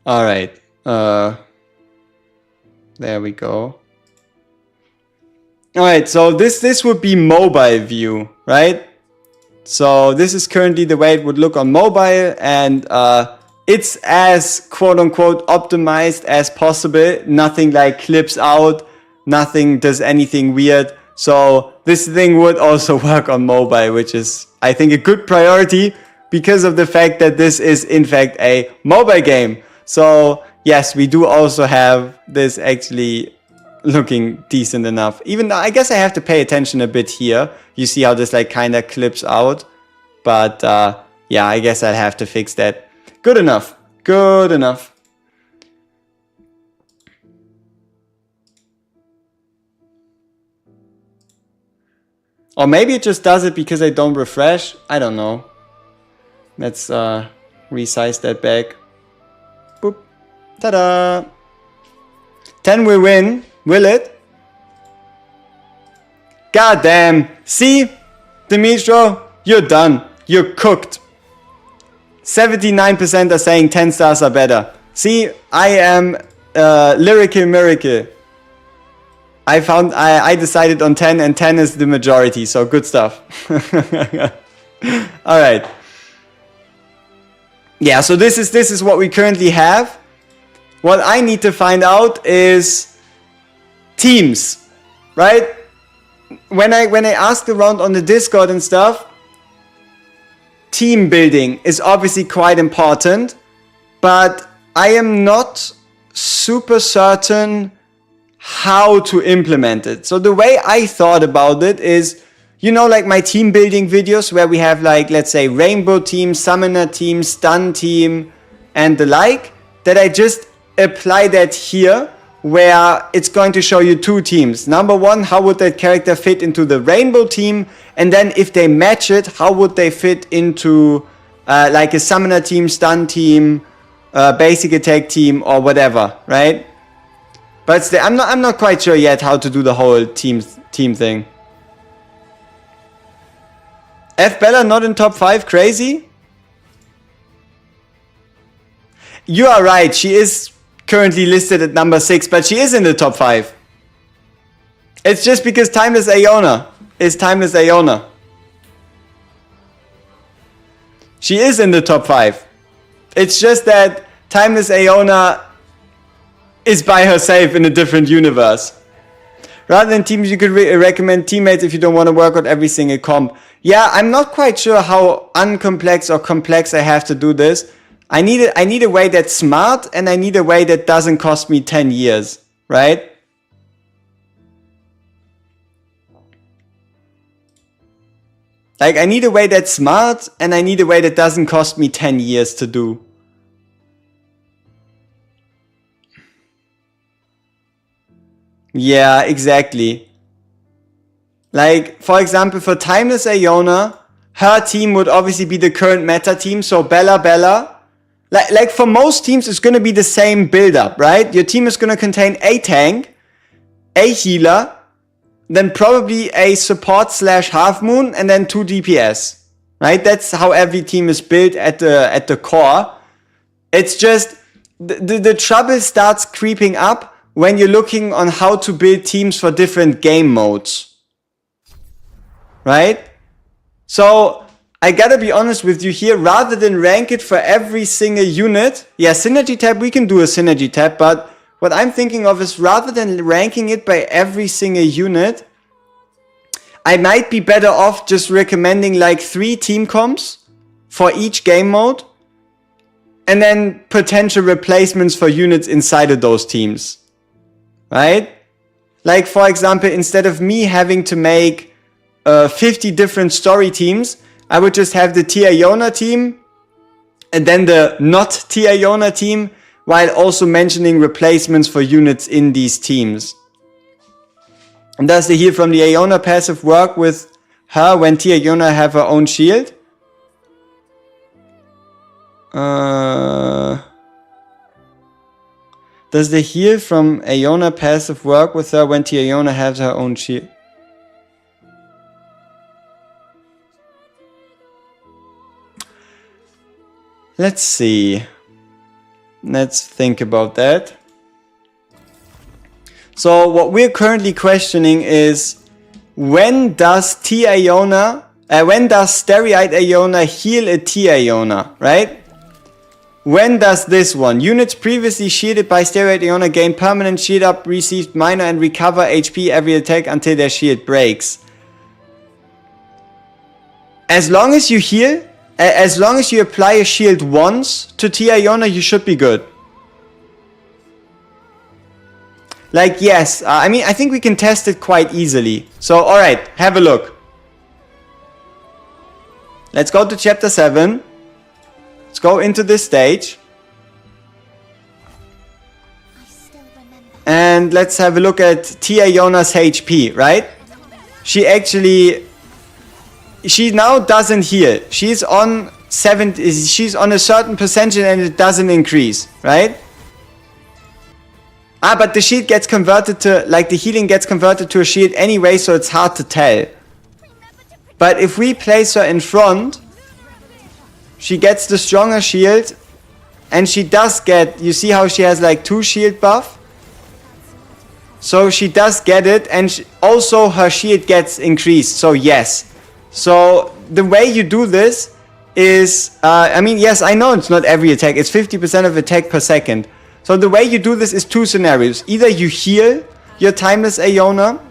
All right, there we go. All right, so this would be mobile view, right? So this is currently the way it would look on mobile, and it's as quote unquote optimized as possible. Nothing like clips out, nothing does anything weird. So this thing would also work on mobile, which is, I think, a good priority because of the fact that this is in fact a mobile game. So yes, we do also have this actually looking decent enough. Even though I guess I have to pay attention a bit here. You see how this like kind of clips out. But yeah, I guess I'll have to fix that. Good enough. Good enough. Or maybe it just does it because I don't refresh. I don't know. Let's resize that back. Boop. Ta-da! 10 will win. Will it? God damn. See? Dimitro, you're done. You're cooked. 79% are saying 10 stars are better. See? I am lyrical miracle. I decided on 10 and 10 is the majority. So good stuff. Alright. Yeah, so this is what we currently have. What I need to find out is teams, right? When I asked around on the Discord and stuff, team building is obviously quite important, but I am not super certain how to implement it. So the way I thought about it is, you know, like my team building videos where we have like, let's say, rainbow team, summoner team, stun team, and the like, that I just apply that here where it's going to show you two teams. Number one, how would that character fit into the rainbow team? And then if they match it, how would they fit into like a summoner team, stun team, basic attack team, or whatever, right? But I'm not quite sure yet how to do the whole team thing. F Bella not in top 5, crazy? You are right, she is currently listed at number 6, but she is in the top 5. It's just because Timeless Aeona is Timeless Aeona. She is in the top 5. It's just that Timeless Aeona is by herself in a different universe. Rather than teams, you could recommend teammates if you don't want to work on every single comp. Yeah, I'm not quite sure how uncomplex or complex I have to do this. I need a way that's smart, and I need a way that doesn't cost me 10 years, right? Like, I need a way that's smart, and I need a way that doesn't cost me 10 years to do. Yeah, exactly. Like, for example, for Timeless Aeona, her team would obviously be the current meta team, so Bella. Like for most teams, it's going to be the same build-up, right? Your team is going to contain a tank, a healer, then probably a support / half moon, and then 2 DPS, right? That's how every team is built at the core. It's just the trouble starts creeping up when you're looking on how to build teams for different game modes, right? So I gotta be honest with you here, rather than rank it for every single unit, yeah, synergy tab, we can do a synergy tab, but what I'm thinking of is rather than ranking it by every single unit, I might be better off just recommending like 3 team comps for each game mode, and then potential replacements for units inside of those teams, right? Like, for example, instead of me having to make 50 different story teams, I would just have the Iona team and then the not Iona team, while also mentioning replacements for units in these teams. And does the heal from the Iona passive work with her when Iona have her own shield? Does the heal from Iona passive work with her when Iona has her own shield? Let's see. Let's think about that. So what we're currently questioning is, when does when does Stereite Iona heal a Iona, right? When does this one? Units previously shielded by Stereite Iona gain permanent shield up, received minor and recover HP every attack until their shield breaks. As long as you heal, as long as you apply a shield once to Iona, you should be good. Like, yes, I mean, I think we can test it quite easily. So, alright, have a look. Let's go to chapter 7. Let's go into this stage. And let's have a look at Iona's HP, right? She actually she now doesn't heal. She's on she's on a certain percentage and it doesn't increase, right? But the shield gets converted to, like, the healing gets converted to a shield anyway, so it's hard to tell. But if we place her in front, she gets the stronger shield, and she does get, you see how she has like 2 shield buff? So she does get it, and also her shield gets increased, so yes. So the way you do this is, I mean, yes, I know it's not every attack, it's 50% of attack per second. So the way you do this is 2 scenarios. Either you heal your Timeless Aeona,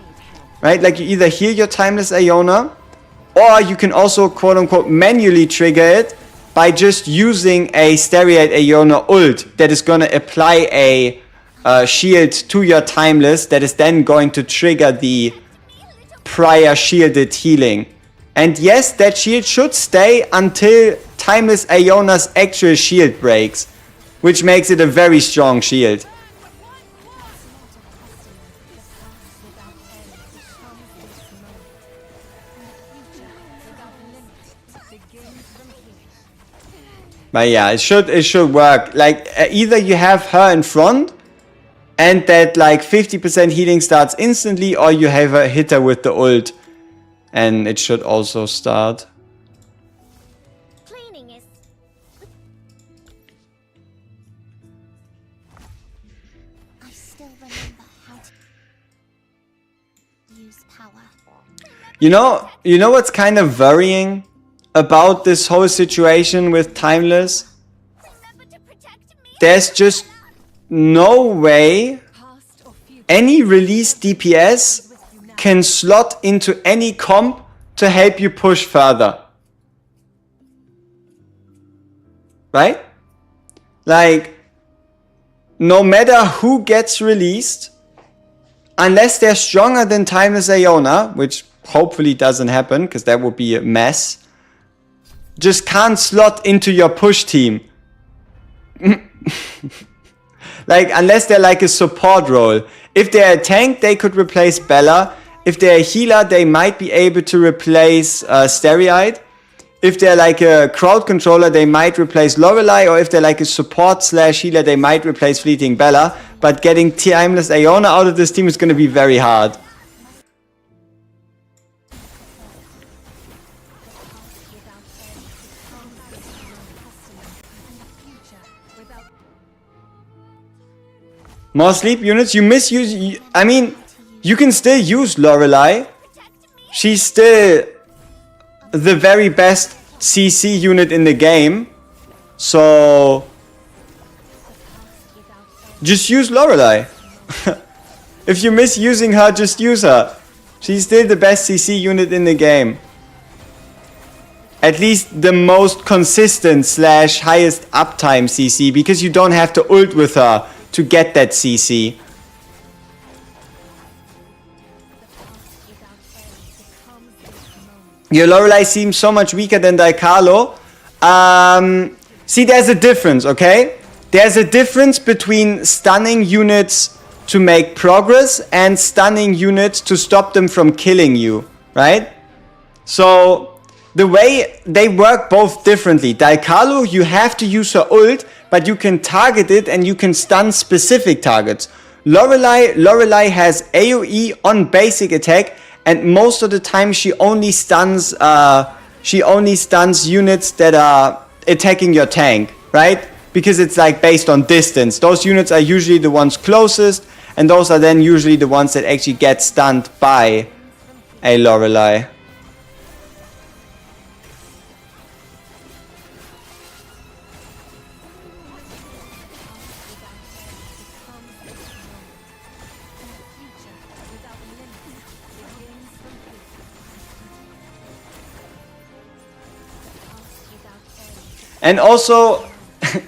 right? Like you either heal your Timeless Aeona, or you can also quote unquote manually trigger it by just using a Stereoid Aeona ult that is going to apply a shield to your Timeless that is then going to trigger the prior shielded healing. And yes, that shield should stay until Timeless Aeona's actual shield breaks, which makes it a very strong shield. But yeah, it should work. Like either you have her in front and that like 50% healing starts instantly, or you have a hit her with the ult and it should also start. Cleaning is... I still remember how to use power. You know what's kind of worrying about this whole situation with Timeless? Remember to protect me. There's just no way any release DPS can slot into any comp to help you push further. Right? Like, no matter who gets released, unless they're stronger than Timeless Aeona, which hopefully doesn't happen because that would be a mess, just can't slot into your push team. Like, unless they're like a support role. If they're a tank, they could replace Bella. If they're a healer, they might be able to replace Stereoid. If they're like a crowd controller, they might replace Lorelei. Or if they're like a support slash healer, they might replace Fleeting Bella. But getting Timeless Aeona out of this team is going to be very hard. More sleep units? You misuse... I mean, you can still use Lorelei. She's still the very best CC unit in the game. So... just use Lorelei. If you're misusing her, just use her. She's still the best CC unit in the game. At least the most consistent slash highest uptime CC, because you don't have to ult with her to get that CC. Your Lorelei seems so much weaker than Daikalo. See, there's a difference, okay? There's a difference between stunning units to make progress and stunning units to stop them from killing you, right? So, the way they work both differently. Daikalo, you have to use her ult, but you can target it and you can stun specific targets. Lorelei has AoE on basic attack, and most of the time she only stuns units that are attacking your tank, right? Because it's like based on distance. Those units are usually the ones closest, and those are then usually the ones that actually get stunned by a Lorelei. And also,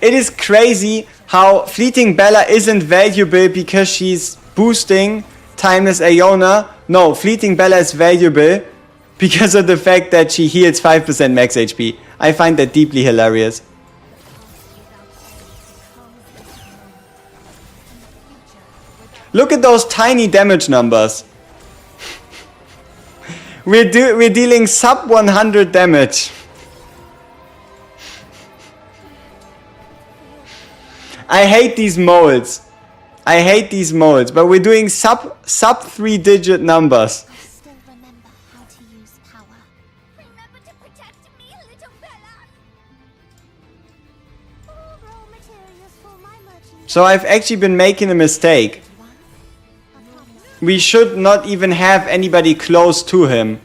it is crazy how Fleeting Bella isn't valuable because she's boosting Timeless Aeona. No, Fleeting Bella is valuable because of the fact that she heals 5% max HP. I find that deeply hilarious. Look at those tiny damage numbers. we're dealing sub 100 damage. I hate these molds. I hate these molds, but we're doing sub 3-digit numbers. I still remember how to use power. Remember to protect me, little Bella. All raw materials for my merchant. So I've actually been making a mistake. We should not even have anybody close to him.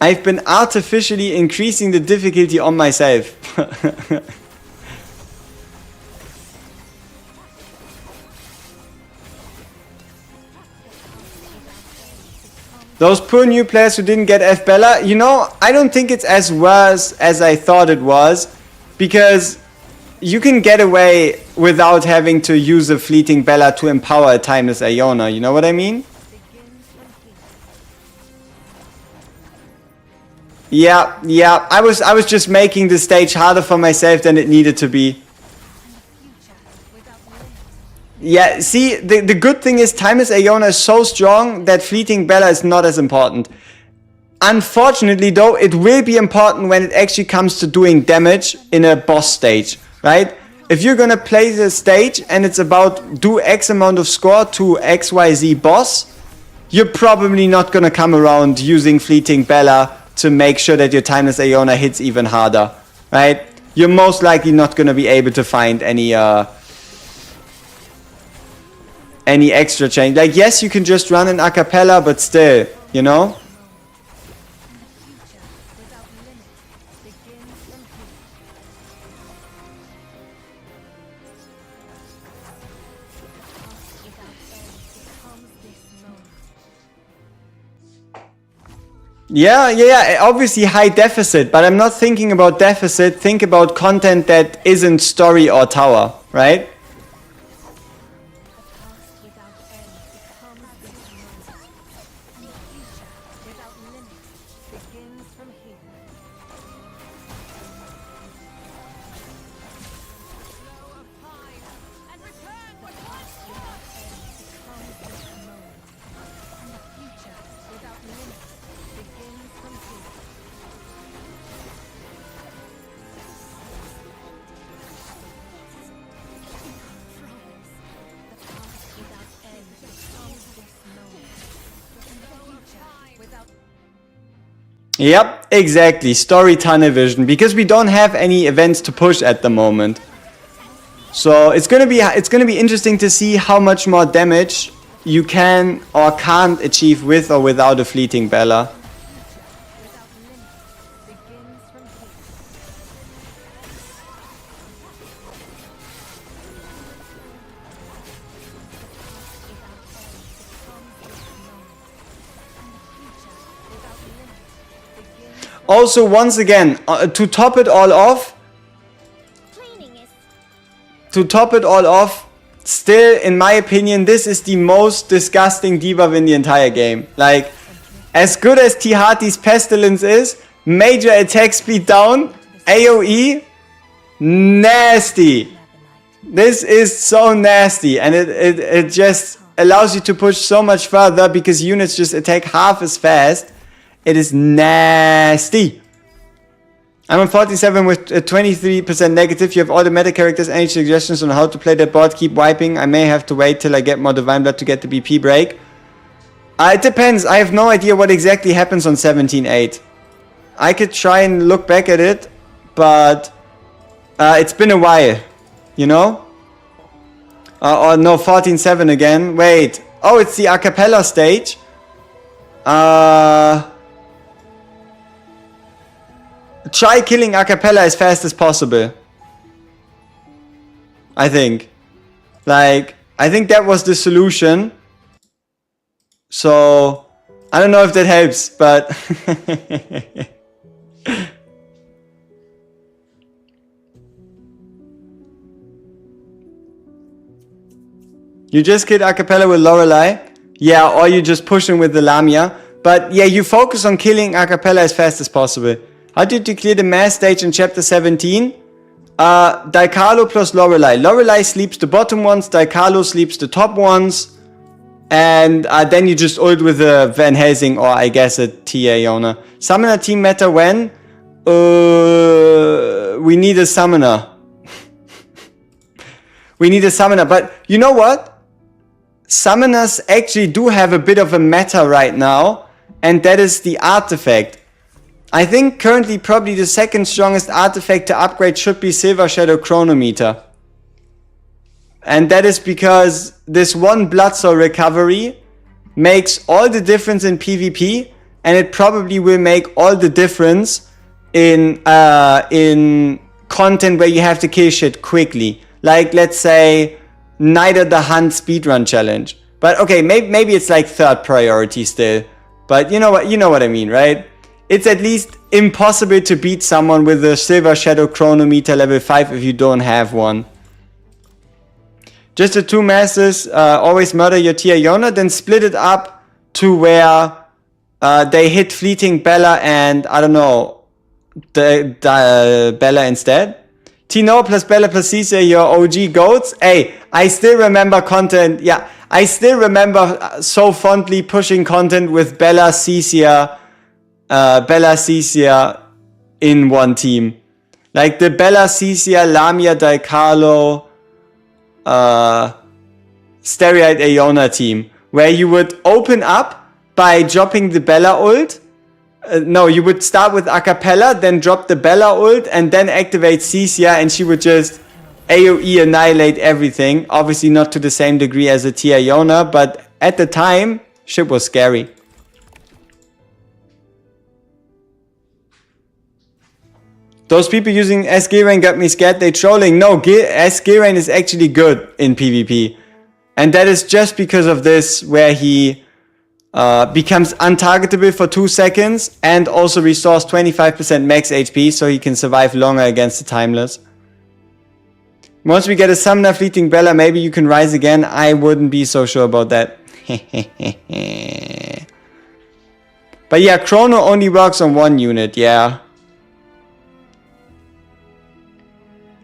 I've been artificially increasing the difficulty on myself. Those poor new players who didn't get F Bella, you know, I don't think it's as worse as I thought it was, because you can get away without having to use a fleeting Bella to empower a timeless Iona, you know what I mean? Yeah, I was just making the stage harder for myself than it needed to be. Yeah, see, the good thing is Timeless Iona is so strong that Fleeting Bella is not as important. Unfortunately though, it will be important when it actually comes to doing damage in a boss stage, right? If you're gonna play the stage and it's about do X amount of score to XYZ boss, you're probably not gonna come around using Fleeting Bella to make sure that your Timeless Iona hits even harder, right? You're most likely not gonna be able to find any extra change. Like, yes, you can just run an a cappella, but still, you know? Yeah, obviously high deficit, but I'm not thinking about deficit, think about content that isn't story or tower, right? Yep, exactly. Story tunnel vision, because we don't have any events to push at the moment. So it's gonna be interesting to see how much more damage you can or can't achieve with or without a fleeting Bella. Also, once again, to top it all off, still, in my opinion, this is the most disgusting debuff in the entire game. Like, as good as Tihati's Pestilence is, major attack speed down, AoE, nasty. This is so nasty, and it just allows you to push so much further because units just attack half as fast. It is nasty. I'm on 47 with 23% negative. You have all the meta characters. Any suggestions on how to play that board? Keep wiping. I may have to wait till I get more Divine Blood to get the BP break. It depends. I have no idea what exactly happens on 17.8. I could try and look back at it, but it's been a while, you know? Or no, 14.7 again. Wait. Oh, it's the a cappella stage. Try killing a cappella as fast as possible. I think. Like, I think that was the solution. So, I don't know if that helps, but... You just killed a cappella with Lorelei. Yeah, or you just push him with the Lamia. But yeah, you focus on killing a cappella as fast as possible. How did you clear the mass stage in chapter 17? Daikalo plus Lorelei. Lorelei sleeps the bottom ones, Daikalo sleeps the top ones. And then you just ult with a Van Helsing or I guess a TA Yona. Summoner team meta when? We need a summoner. We need a summoner. But you know what? Summoners actually do have a bit of a meta right now. And that is the artifact. I think currently probably the second strongest artifact to upgrade should be Silver Shadow Chronometer. And that is because this one Blood Soul recovery makes all the difference in PvP, and it probably will make all the difference in content where you have to kill shit quickly. Like, let's say, Night of the Hunt speedrun challenge. But okay, maybe it's like third priority still. But you know what I mean, right? It's at least impossible to beat someone with a Silver Shadow Chronometer level 5 if you don't have one. Just the two masses, always murder your tier Yona, then split it up to where they hit Fleeting Bella and, I don't know, the Bella instead. Tino plus Bella plus Cisa, your OG goats. Hey, I still remember content, yeah, I still remember so fondly pushing content with Bella Cisia in one team. Like the Bella Cisia, Lamia, Daikalo, Steroid Aeona team, where you would open up by dropping the Bella ult. No, you would start with Acapella, then drop the Bella ult, and then activate Cisia, and she would just AoE annihilate everything. Obviously not to the same degree as a Tia Aeona, but at the time, shit was scary. Those people using S Gilrain got me scared, they trolling. No, S Gilrain is actually good in PvP. And that is just because of this, where he becomes untargetable for 2 seconds and also restores 25% max HP so he can survive longer against the Timeless. Once we get a Summoner Fleeting Bella, maybe you can rise again. I wouldn't be so sure about that. But yeah, Chrono only works on one unit, yeah.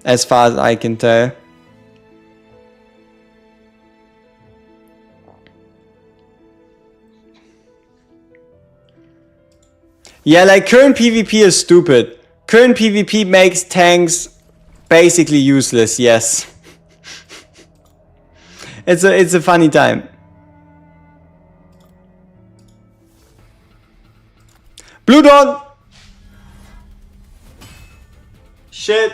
As far as I can tell. Yeah, like current PvP is stupid. Current PvP makes tanks basically useless, yes. It's a funny time. Blue Dawn! Shit.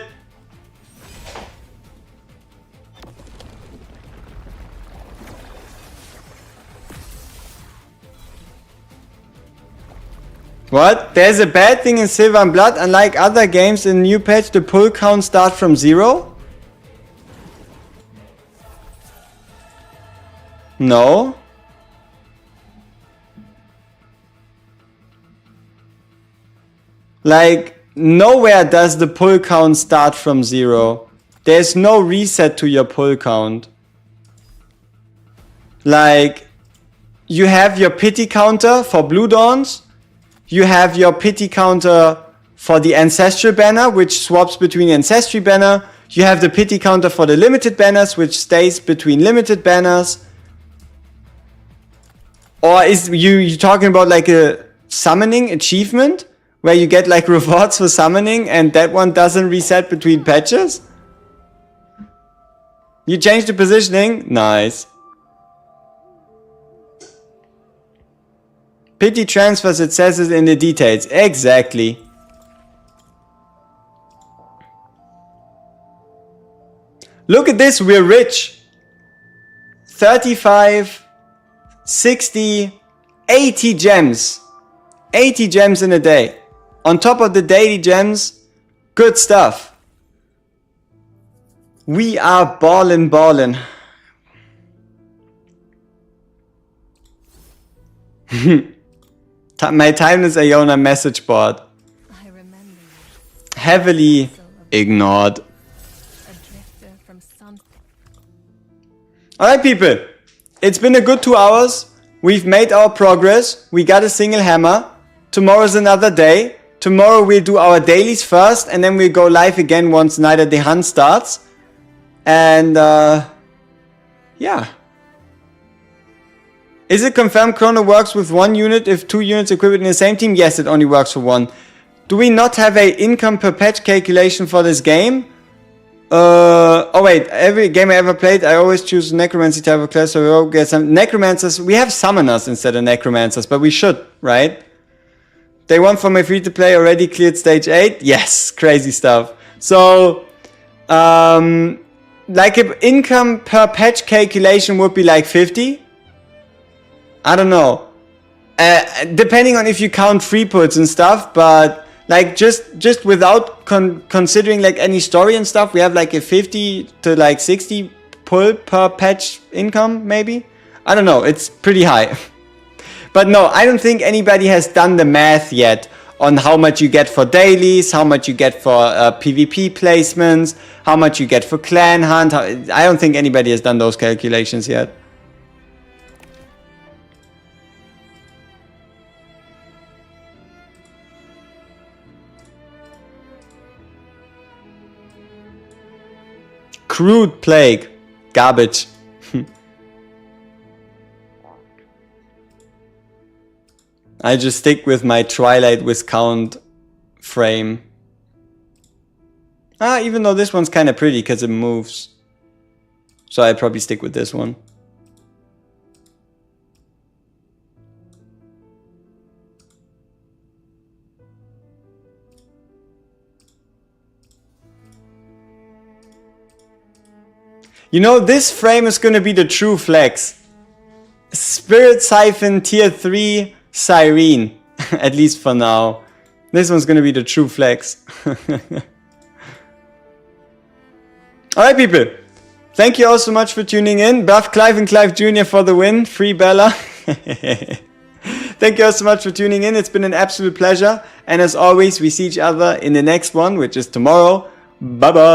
What? There's a bad thing in Silver and Blood. Unlike other games in new patch, the pull count start from 0? No. Like, nowhere does the pull count start from 0. There's no reset to your pull count. Like, you have your pity counter for Blue Dawns. You have your pity counter for the Ancestral banner, which swaps between Ancestry banner. You have the pity counter for the limited banners, which stays between limited banners. Or is you talking about like a summoning achievement, where you get like rewards for summoning and that one doesn't reset between patches? You changed the positioning? Nice. Pity transfers, it says it in the details. Exactly. Look at this, we're rich. 35, 60, 80 gems. 80 gems in a day. On top of the daily gems, good stuff. We are ballin'. My Timeless Aeona message board. I remember you, Heavily ignored. a drifter from some. Alright people, it's been a good 2 hours. We've made our progress. We got a single hammer. Tomorrow's another day. tomorrow we'll do our dailies first, and then we'll go live again once Night at the Hunt starts. And yeah. Is it confirmed Chrono works with 1 unit if 2 units equipped in the same team? Yes, it only works for 1. Do we not have a income per patch calculation for this game? Oh wait, every game I ever played, I always choose necromancy type of class, so we all get some necromancers. We have summoners instead of necromancers, but we should, right? Day 1 for my free-to-play already cleared stage 8. Yes, crazy stuff. So, like an income per patch calculation would be like 50. I don't know. Depending on if you count free puts and stuff, but like just without considering like any story and stuff, we have like a 50 to like 60 pull per patch income, maybe. I don't know. It's pretty high. But no, I don't think anybody has done the math yet on how much you get for dailies, how much you get for PvP placements, how much you get for clan hunt. I don't think anybody has done those calculations yet. Crude plague. Garbage. I just stick with my Twilight Viscount frame. Even though this one's kind of pretty because it moves. So I'd probably stick with this one. You know, this frame is gonna be the true flex. Spirit Siphon Tier 3 Cyrene. At least for now. This one's gonna be the true flex. Alright people. Thank you all so much for tuning in. Buff Clive and Clive Jr. for the win. Free Bella. Thank you all so much for tuning in. It's been an absolute pleasure. And as always, we see each other in the next one, which is tomorrow. Bye bye.